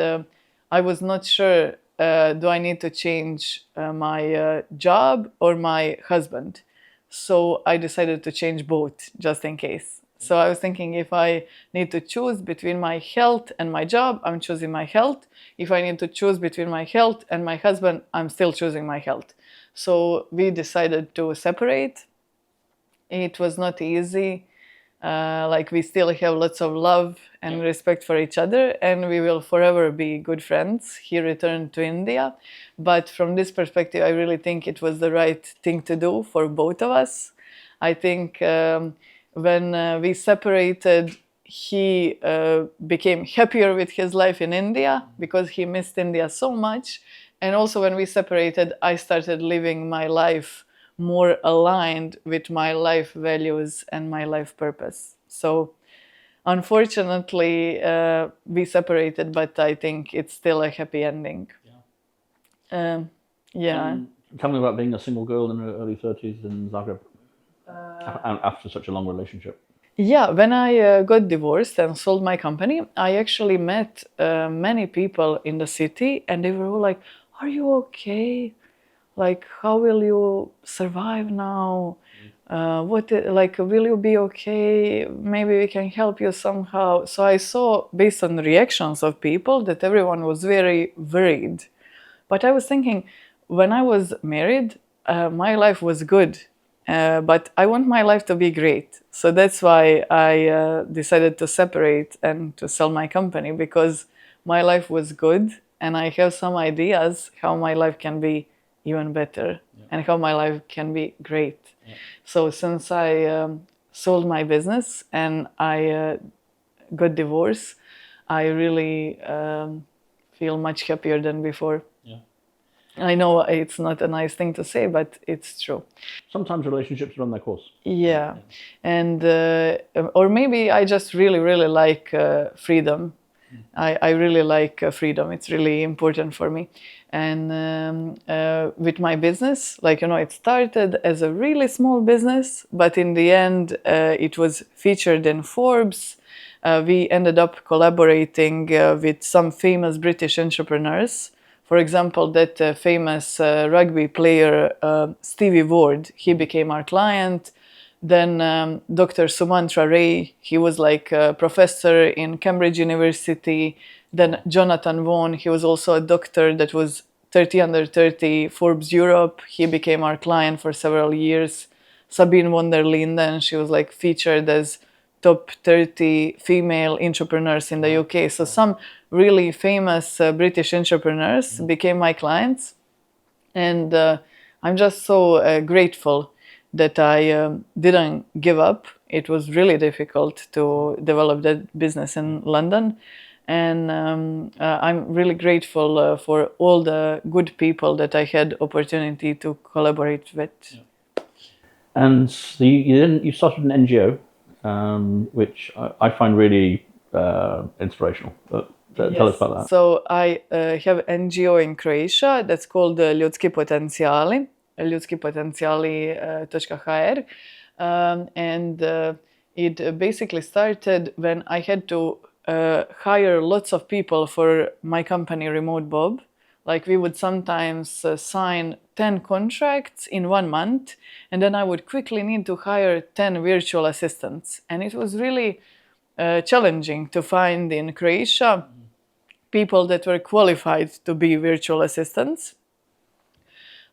I was not sure, do I need to change my job or my husband? So I decided to change both just in case. So I was thinking, if I need to choose between my health and my job, I'm choosing my health. If I need to choose between my health and my husband, I'm still choosing my health. So we decided to separate. It was not easy. Like, we still have lots of love and respect for each other, and we will forever be good friends. He returned to India, but from this perspective, I really think it was the right thing to do for both of us. I think when we separated, he became happier with his life in India because he missed India so much. And also when we separated, I started living my life more aligned with my life values and my life purpose. So unfortunately, we separated, but I think it's still a happy ending. Yeah. Tell me about being a single girl in her early 30s in Zagreb after such a long relationship. Yeah, when I got divorced and sold my company, I actually met many people in the city, and they were all like, "Are you okay? Like, how will you survive now? Like, will you be okay? Maybe we can help you somehow." So I saw, based on the reactions of people, that everyone was very worried. But I was thinking, when I was married, my life was good, but I want my life to be great. So that's why I decided to separate and to sell my company, because my life was good and I have some ideas how my life can be even better, and how my life can be great. So since I sold my business and I got divorced, I really feel much happier than before. I know it's not a nice thing to say, but it's true. Sometimes relationships run their course. Yeah. And, or maybe I just really, really like freedom. I really like freedom. It's really important for me. And with my business, like, it started as a really small business, but in the end, it was featured in Forbes. We ended up collaborating with some famous British entrepreneurs. For example, that famous rugby player, Stevie Ward, he became our client. Then Dr. Sumantra Ray, he was like a professor in Cambridge University. Then Jonathan Vaughan, he was also a doctor that was 30 under 30 Forbes Europe. He became our client for several years. Sabine von der Linden, she was like featured as top 30 female entrepreneurs in the UK. So some really famous British entrepreneurs became my clients. And I'm just so grateful that I didn't give up. It was really difficult to develop that business in London. And I'm really grateful for all the good people that I had opportunity to collaborate with. And you started an NGO, which I find really inspirational. Tell us about that. So I have NGO in Croatia that's called Ljudski Potencijali, ljudskipotencijali.hr. And it basically started when I had to hire lots of people for my company, Remote Bob. Like, we would sometimes sign 10 contracts in 1 month, and then I would quickly need to hire 10 virtual assistants. And it was really challenging to find in Croatia people that were qualified to be virtual assistants.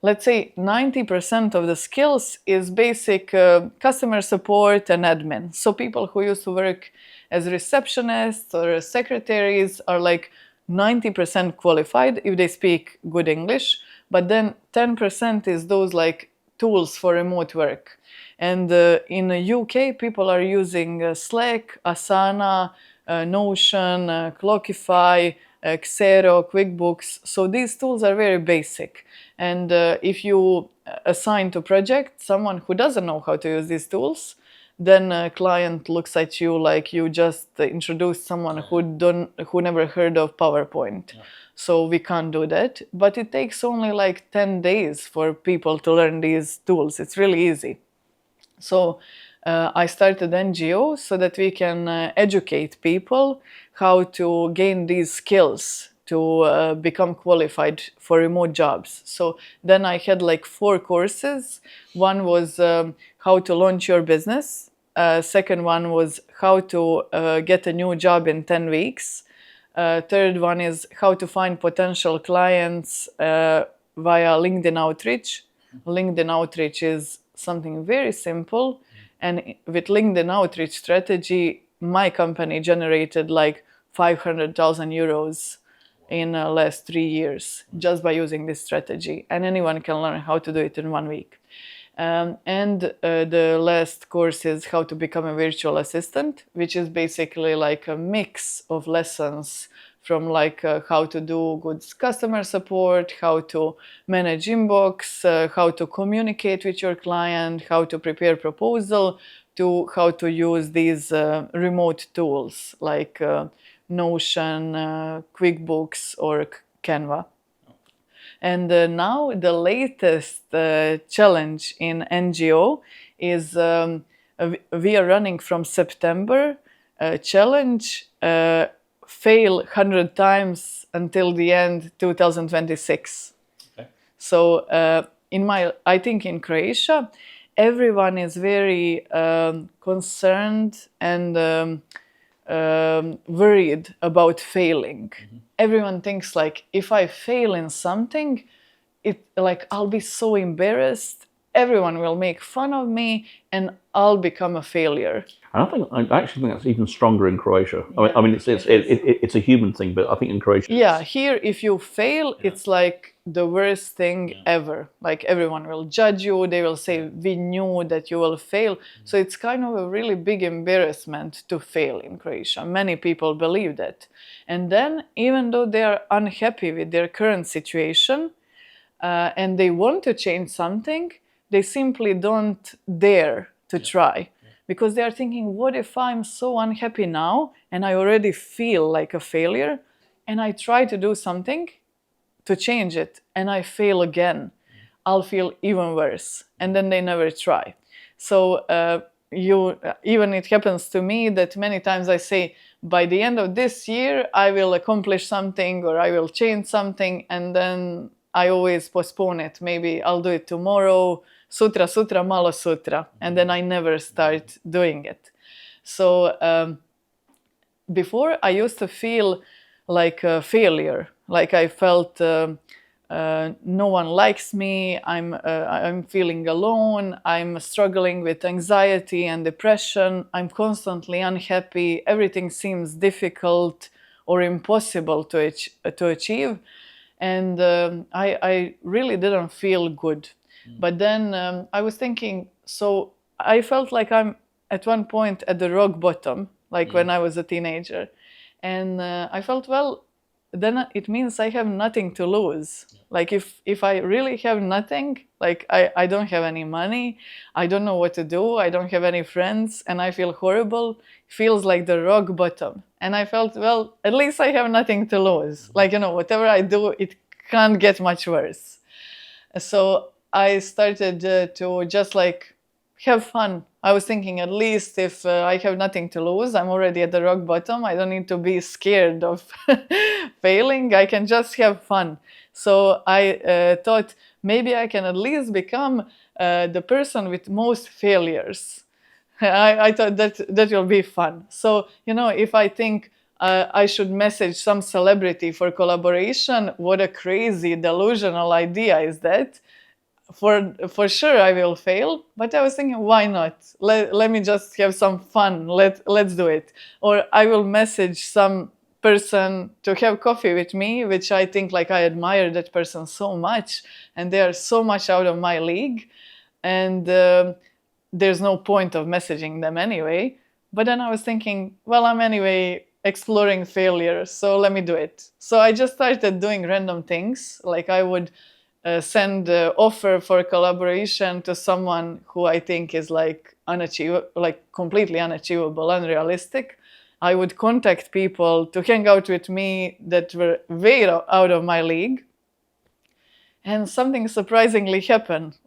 Let's say 90% of the skills is basic customer support and admin. So people who used to work as receptionists or secretaries are like 90% qualified if they speak good English. But then 10% is those like tools for remote work. And in the UK, people are using Slack, Asana, Notion, Clockify, Xero, QuickBooks. So these tools are very basic. And if you assign to project someone who doesn't know how to use these tools, then a client looks at you like you just introduced someone who never heard of PowerPoint. So we can't do that. But it takes only like 10 days for people to learn these tools. It's really easy. So I started NGO so that we can educate people how to gain these skills to become qualified for remote jobs. So then I had like 4 courses. One was how to launch your business. Second one was how to get a new job in 10 weeks. Third one is how to find potential clients via LinkedIn outreach. LinkedIn outreach is something very simple. And with LinkedIn outreach strategy, my company generated like 500,000 euros in the last 3 years just by using this strategy. And anyone can learn how to do it in 1 week. And the last course is how to become a virtual assistant, which is basically like a mix of lessons from like how to do good customer support, how to manage inbox, how to communicate with your client, how to prepare proposal, to how to use these remote tools like Notion, QuickBooks, or Canva. And now the latest challenge in NGO is we are running from September challenge fail 100 times until the end 2026. Okay. So I think in Croatia, everyone is very concerned and worried about failing. Everyone thinks like, if I fail in something, I'll be so embarrassed. Everyone will make fun of me, and I'll become a failure. I actually think that's even stronger in Croatia. I mean, it's a human thing, but I think in Croatia, Yeah, here if you fail, it's like the worst thing ever. Like everyone will judge you. They will say, "We knew that you will fail." So it's kind of a really big embarrassment to fail in Croatia. Many people believe that, and then even though they are unhappy with their current situation, and they want to change something, they simply don't dare to try. Because they are thinking, what if I'm so unhappy now and I already feel like a failure, and I try to do something to change it and I fail again? I'll feel even worse. And then they never try. So even it happens to me that many times I say, by the end of this year, I will accomplish something or I will change something, and then I always postpone it. Maybe I'll do it tomorrow, sutra, malo sutra, and then I never start doing it. So before I used to feel like a failure, like I felt no one likes me, I'm feeling alone, I'm struggling with anxiety and depression, I'm constantly unhappy, everything seems difficult or impossible to achieve. And I really didn't feel good. But then I was thinking, so I felt like I'm at one point at the rock bottom, like when I was a teenager. And I felt, well, then it means I have nothing to lose. Like if I really have nothing, like I don't have any money, I don't know what to do, I don't have any friends, and I feel horrible, feels like the rock bottom. And I felt, well, at least I have nothing to lose. Like, whatever I do, it can't get much worse. So I started to just like have fun. I was thinking, at least if I have nothing to lose, I'm already at the rock bottom. I don't need to be scared of failing. I can just have fun. So I thought maybe I can at least become the person with most failures. I thought that will be fun. So, if I think I should message some celebrity for collaboration, what a crazy delusional idea is that? For sure I will fail, but I was thinking, why not? Let me just have some fun. Let's do it. Or I will message some person to have coffee with me, which I think like I admire that person so much, and they are so much out of my league, and there's no point of messaging them anyway. But then I was thinking, well, I'm anyway exploring failure, so let me do it. So I just started doing random things. Like I would send offer for collaboration to someone who I think is like unachievable, like completely unachievable, unrealistic. I would contact people to hang out with me that were way out of my league. And something surprisingly happened.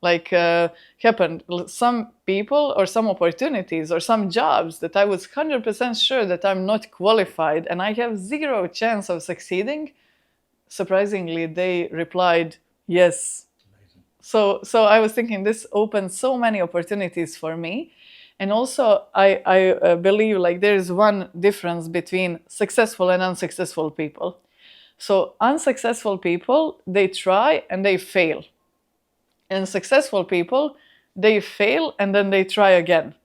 Some people or some opportunities or some jobs that I was 100% sure that I'm not qualified and I have zero chance of succeeding. Surprisingly, they replied, yes. So I was thinking this opened so many opportunities for me. And also I believe like there is one difference between successful and unsuccessful people. So unsuccessful people, they try and they fail. And successful people, they fail and then they try again.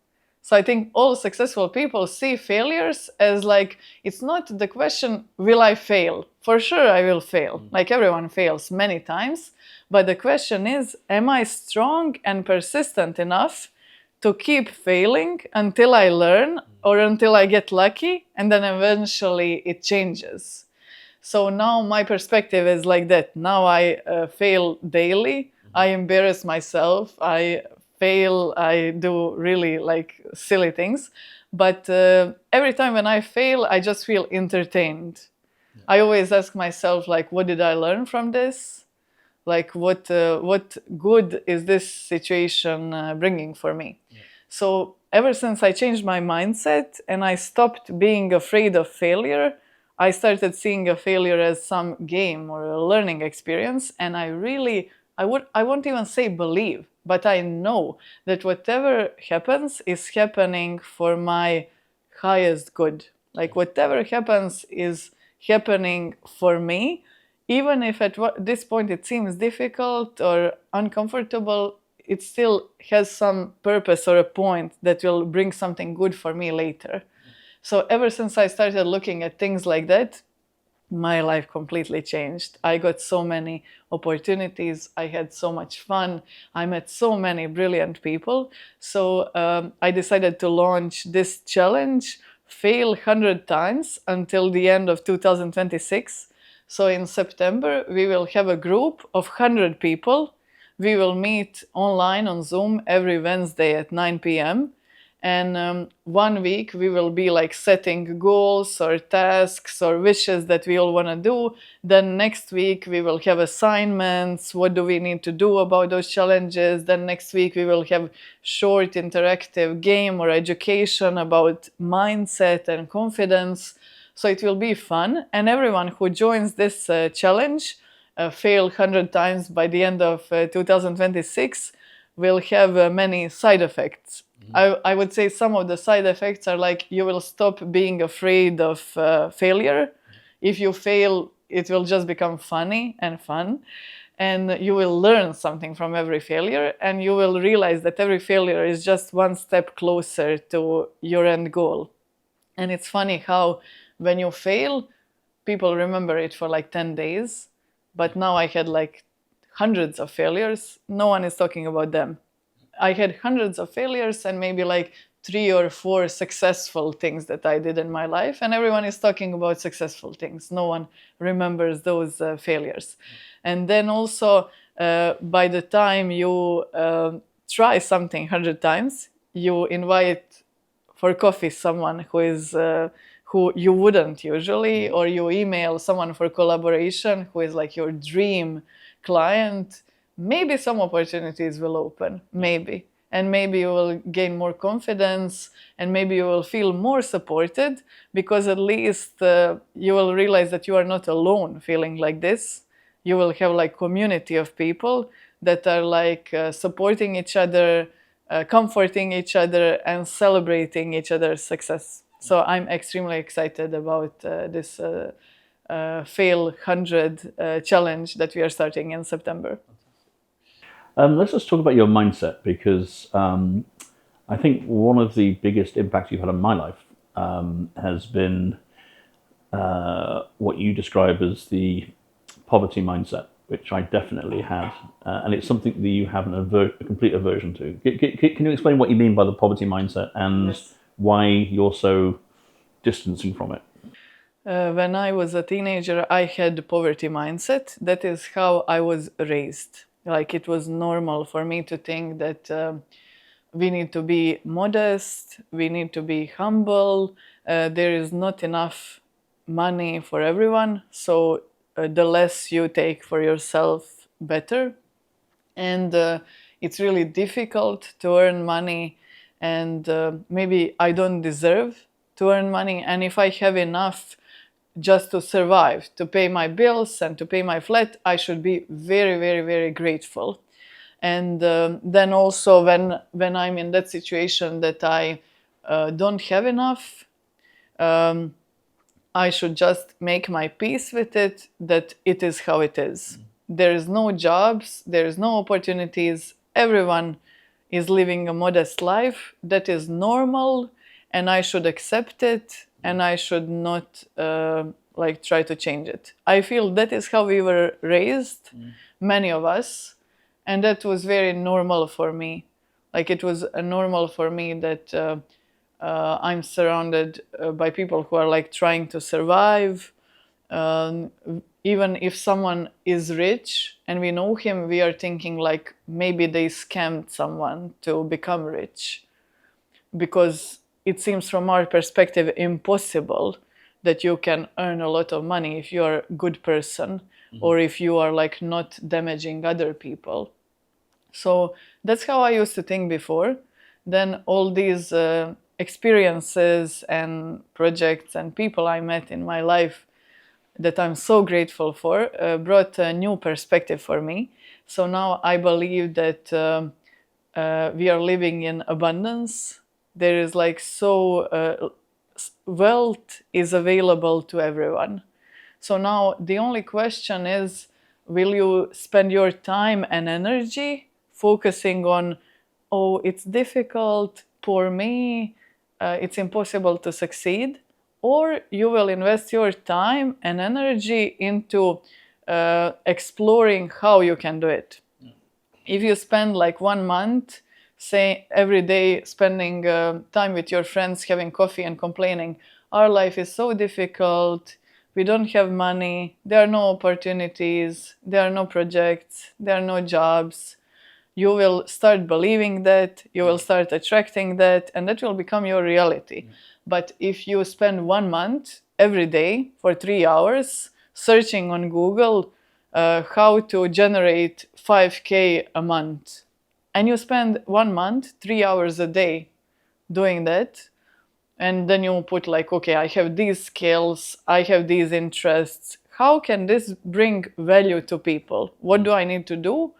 So I think all successful people see failures as like, it's not the question, will I fail? For sure I will fail. Like everyone fails many times. But the question is, am I strong and persistent enough to keep failing until I learn or until I get lucky, and then eventually it changes? So now my perspective is like that. Now I fail daily. I embarrass myself. I fail. I do really like silly things. But every time when I fail, I just feel entertained. I always ask myself, like, what did I learn from this? like what good is this situation bringing for me? So ever since I changed my mindset and I stopped being afraid of failure, I started seeing a failure as some game or a learning experience, and I won't even say believe, but I know that whatever happens is happening for my highest good. Like whatever happens is happening for me, even if at this point it seems difficult or uncomfortable, it still has some purpose or a point that will bring something good for me later. So ever since I started looking at things like that, my life completely changed. I got so many opportunities. I had so much fun. I met so many brilliant people. So I decided to launch this challenge, fail 100 times until the end of 2026. So in September, we will have a group of 100 people. We will meet online on Zoom every Wednesday at 9 p.m. And 1 week we will be like setting goals or tasks or wishes that we all want to do. Then next week we will have assignments. What do we need to do about those challenges? Then next week we will have short interactive game or education about mindset and confidence. So it will be fun. And everyone who joins this challenge, fail 100 times by the end of 2026, will have many side effects. I would say some of the side effects are like you will stop being afraid of failure. If you fail, it will just become funny and fun. And you will learn something from every failure. And you will realize that every failure is just one step closer to your end goal. And it's funny how when you fail, people remember it for like 10 days. But now I had like hundreds of failures. No one is talking about them. I had hundreds of failures and maybe like 3 or 4 successful things that I did in my life. And everyone is talking about successful things. No one remembers those failures. And then also, by the time you try something 100 times, you invite for coffee someone who you wouldn't usually, or you email someone for collaboration who is like your dream client. Maybe some opportunities will open, maybe. And maybe you will gain more confidence and maybe you will feel more supported because at least you will realize that you are not alone feeling like this. You will have like community of people that are like supporting each other, comforting each other and celebrating each other's success. So I'm extremely excited about this Fail 100 challenge that we are starting in September. Let's just talk about your mindset because I think one of the biggest impacts you've had on my life has been what you describe as the poverty mindset, which I definitely had. And it's something that you have a complete aversion to. Can you explain what you mean by the poverty mindset and Yes. why you're so distancing from it? When I was a teenager, I had poverty mindset. That is how I was raised. Like it was normal for me to think that we need to be modest, we need to be humble. There is not enough money for everyone, so the less you take for yourself, better. And it's really difficult to earn money, and maybe I don't deserve to earn money. And if I have enough just to survive, to pay my bills and to pay my flat, I should be very, very, very grateful. And then also when I'm in that situation that I don't have enough, I should just make my peace with it, that it is how it is. There is no jobs, there is no opportunities. Everyone is living a modest life that is normal, and I should accept it, and I should not like try to change it. I feel that is how we were raised, many of us, and that was very normal for me. Like it was normal for me that I'm surrounded by people who are like trying to survive. Um, Even if someone is rich and we know him, we are thinking like maybe they scammed someone to become rich, because it seems from our perspective impossible that you can earn a lot of money if you're a good person, or if you are like not damaging other people. So that's how I used to think before. Then all these experiences and projects and people I met in my life that I'm so grateful for brought a new perspective for me. So now I believe that we are living in abundance. There is like wealth is available to everyone. So now the only question is, will you spend your time and energy focusing on, oh, it's difficult, poor me, it's impossible to succeed? Or you will invest your time and energy into exploring how you can do it. If you spend like 1 month, say every day spending time with your friends, having coffee and complaining, our life is so difficult, we don't have money, there are no opportunities, there are no projects, there are no jobs, you will start believing that, you will start attracting that, and that will become your reality. But if you spend 1 month every day for 3 hours searching on Google how to generate 5K a month, and you spend 1 month, 3 hours a day doing that, and then you put like, okay, I have these skills, I have these interests, how can this bring value to people? What do I need to do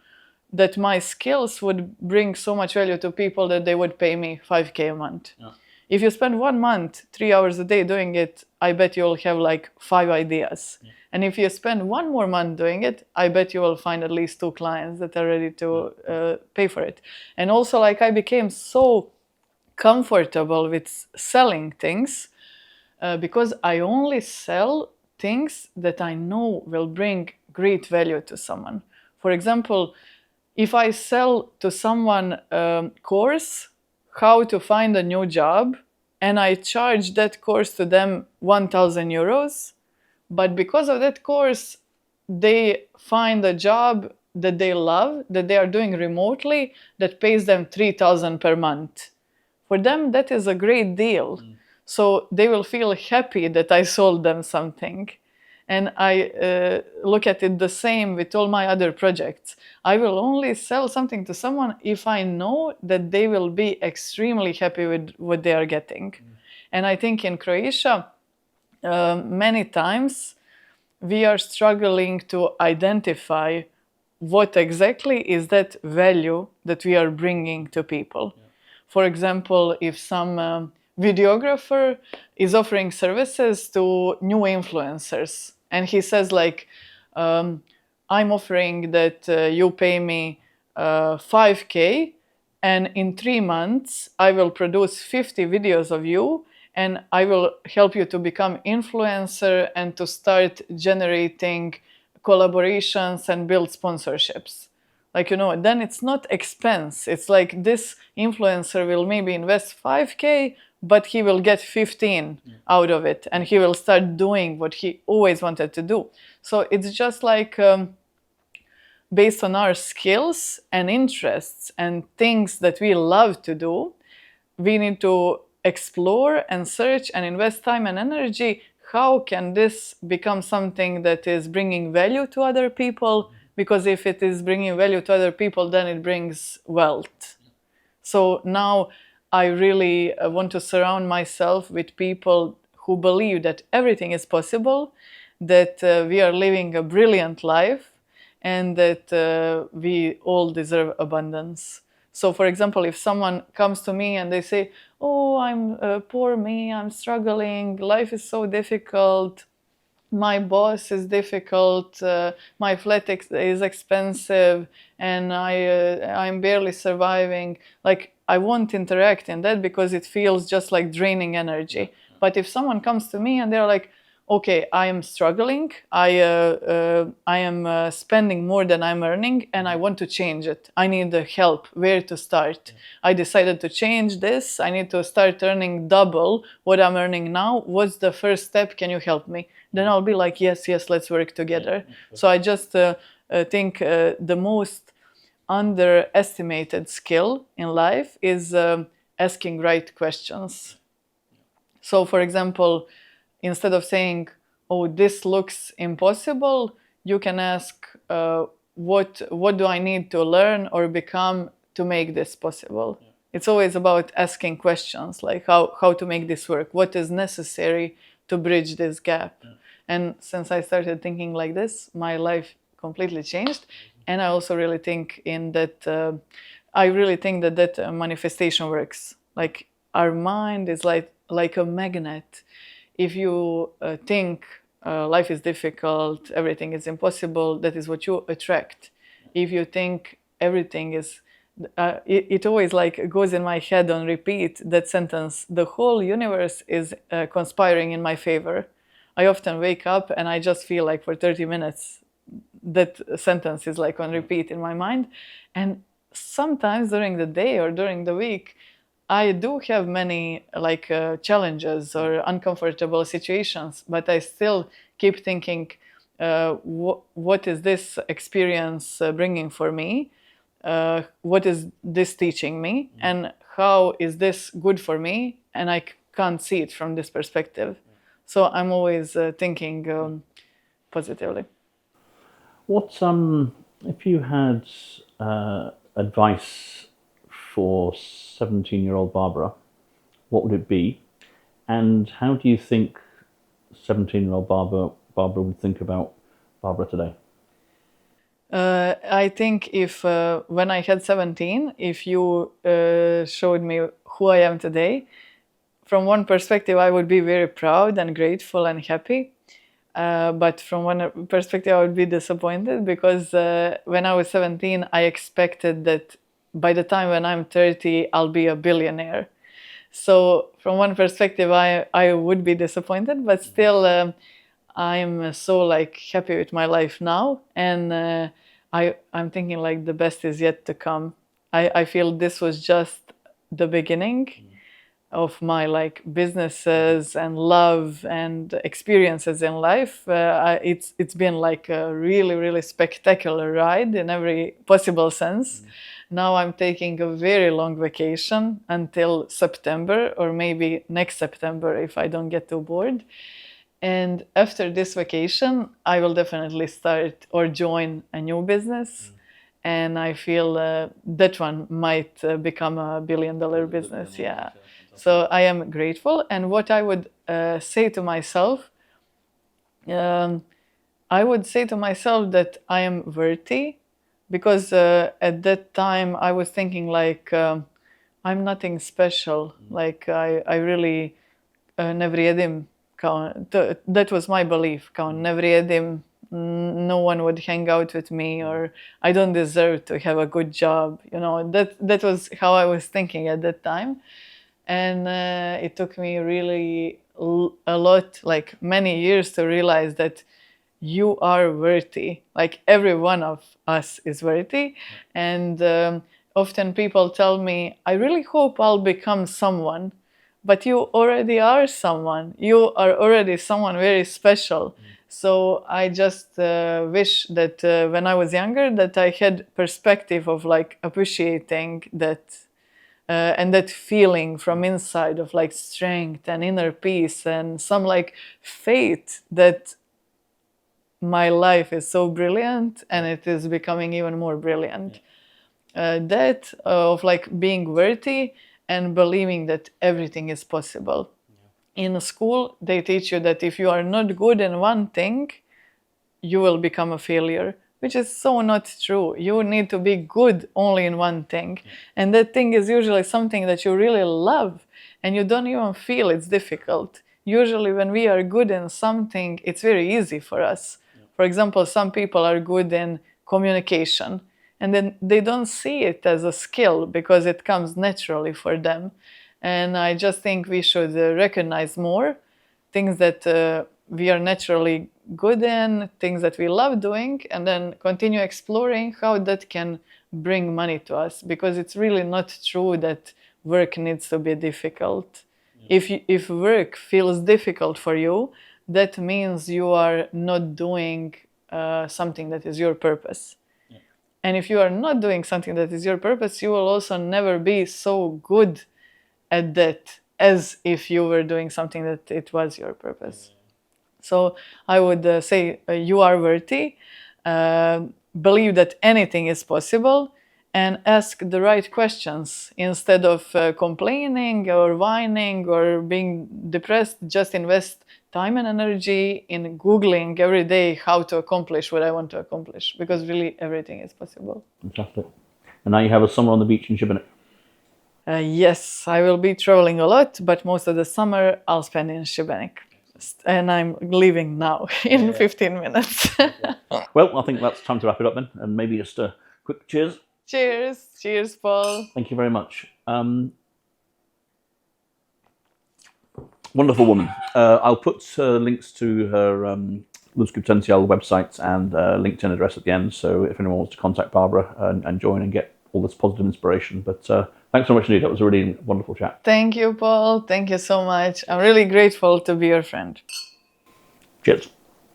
that my skills would bring so much value to people that they would pay me 5K a month? Yeah. If you spend 1 month, 3 hours a day doing it, I bet you'll have like 5 ideas. Yeah. And if you spend one more month doing it, I bet you will find at least 2 clients that are ready to pay for it. And also, like, I became so comfortable with selling things because I only sell things that I know will bring great value to someone. For example, if I sell to someone a course, how to find a new job, and I charge that course to them 1,000 euros, but because of that course, they find a job that they love, that they are doing remotely, that pays them 3,000 per month. For them, that is a great deal. So they will feel happy that I sold them something. And I look at it the same with all my other projects. I will only sell something to someone if I know that they will be extremely happy with what they are getting. And I think in Croatia, many times we are struggling to identify what exactly is that value that we are bringing to people. Yeah. For example, if some videographer is offering services to new influencers, and he says like, I'm offering that you pay me 5K, and in 3 months I will produce 50 videos of you, and I will help you to become influencer and to start generating collaborations and build sponsorships. Like, then it's not expense. It's like this influencer will maybe invest 5K, but he will get 15 out of it, and he will start doing what he always wanted to do. So it's just like based on our skills and interests and things that we love to do, we need to explore and search and invest time and energy. How can this become something that is bringing value to other people? Because if it is bringing value to other people, then it brings wealth. So now I really want to surround myself with people who believe that everything is possible, that we are living a brilliant life, and that we all deserve abundance. So, for example, if someone comes to me and they say, oh, I'm poor me, I'm struggling, life is so difficult, my boss is difficult, my flat is expensive, and I'm barely surviving. Like, I won't interact in that because it feels just like draining energy. But if someone comes to me and they're like, okay, I am struggling, I am spending more than I'm earning, and I want to change it. I need help. Where to start? I decided to change this. I need to start earning double what I'm earning now. What's the first step? Can you help me? Then I'll be like, yes, let's work together. So I just think the most underestimated skill in life is asking right questions. So, for example, instead of saying, oh, this looks impossible, you can ask, what do I need to learn or become to make this possible? Yeah. It's always about asking questions, like how to make this work, what is necessary to bridge this gap. Yeah. And since I started thinking like this, my life completely changed. And I also really think that manifestation works. Like our mind is like a magnet. If you think life is difficult, everything is impossible, that is what you attract. If you think everything is, it always like goes in my head on repeat, that sentence, the whole universe is conspiring in my favor. I often wake up and I just feel like for 30 minutes that sentence is like on repeat in my mind. And sometimes during the day or during the week, I do have many like challenges or uncomfortable situations, but I still keep thinking, what is this experience bringing for me? What is this teaching me? And how is this good for me? And I can't see it from this perspective. So I'm always thinking positively. What if you had advice for 17-year-old Barbara, what would it be? And how do you think 17-year-old Barbara would think about Barbara today? I think if when I had 17, if you showed me who I am today, from one perspective, I would be very proud and grateful and happy. But from one perspective, I would be disappointed because when I was 17, I expected that by the time when I'm 30, I'll be a billionaire. So from one perspective, I would be disappointed, but still I'm so like happy with my life now. And I'm thinking like the best is yet to come. I feel this was just the beginning of my like businesses and love and experiences in life. It's been like a really spectacular ride in every possible sense. Now I'm taking a very long vacation until September, or maybe next September if I don't get too bored. And after this vacation, I will definitely start or join a new business. And I feel that one might become a billion-dollar business. Yeah. So I am grateful. And what I would say to myself, I would say to myself that I am worthy, because at that time I was thinking like I'm nothing special. Like I really ne vrijedim, that was my belief, kao ne vrijedim, no one would hang out with me, or I don't deserve to have a good job. You know, that was how I was thinking at that time. And it took me really a lot, like many years, to realize that you are worthy. Like every one of us is worthy. And often people tell me, I really hope I'll become someone. But you already are someone. You are already someone very special. So I just wish that when I was younger, that I had perspective of like appreciating that and that feeling from inside of like strength and inner peace and some like faith that my life is so brilliant and it is becoming even more brilliant. That of like being worthy and believing that everything is possible. In school, they teach you that if you are not good in one thing, you will become a failure, which is so not true. You need to be good only in one thing. And that thing is usually something that you really love and you don't even feel it's difficult. Usually when we are good in something, it's very easy for us. For example, some people are good in communication, and then they don't see it as a skill because it comes naturally for them. And I just think we should recognize more things that we are naturally good in, things that we love doing, and then continue exploring how that can bring money to us. Because it's really not true that work needs to be difficult. If work feels difficult for you, that means you are not doing something that is your purpose. And if you are not doing something that is your purpose, you will also never be so good at that as if you were doing something that it was your purpose. So I would say you are worthy, believe that anything is possible, and ask the right questions instead of complaining or whining or being depressed. Just invest time and energy in Googling every day how to accomplish what I want to accomplish, because really everything is possible. Fantastic. And now you have a summer on the beach in Sibenik. Yes, I will be traveling a lot, but most of the summer I'll spend in Sibenik. And I'm leaving now in 15 minutes. Well, I think that's time to wrap it up then, and maybe just a quick cheers. Cheers. Cheers, Paul. Thank you very much. Wonderful woman. I'll put links to her Ludzki Potencial website and LinkedIn address at the end, so if anyone wants to contact Barbara and join and get all this positive inspiration. But thanks so much indeed. That was a really wonderful chat. Thank you, Paul. Thank you so much. I'm really grateful to be your friend. Cheers.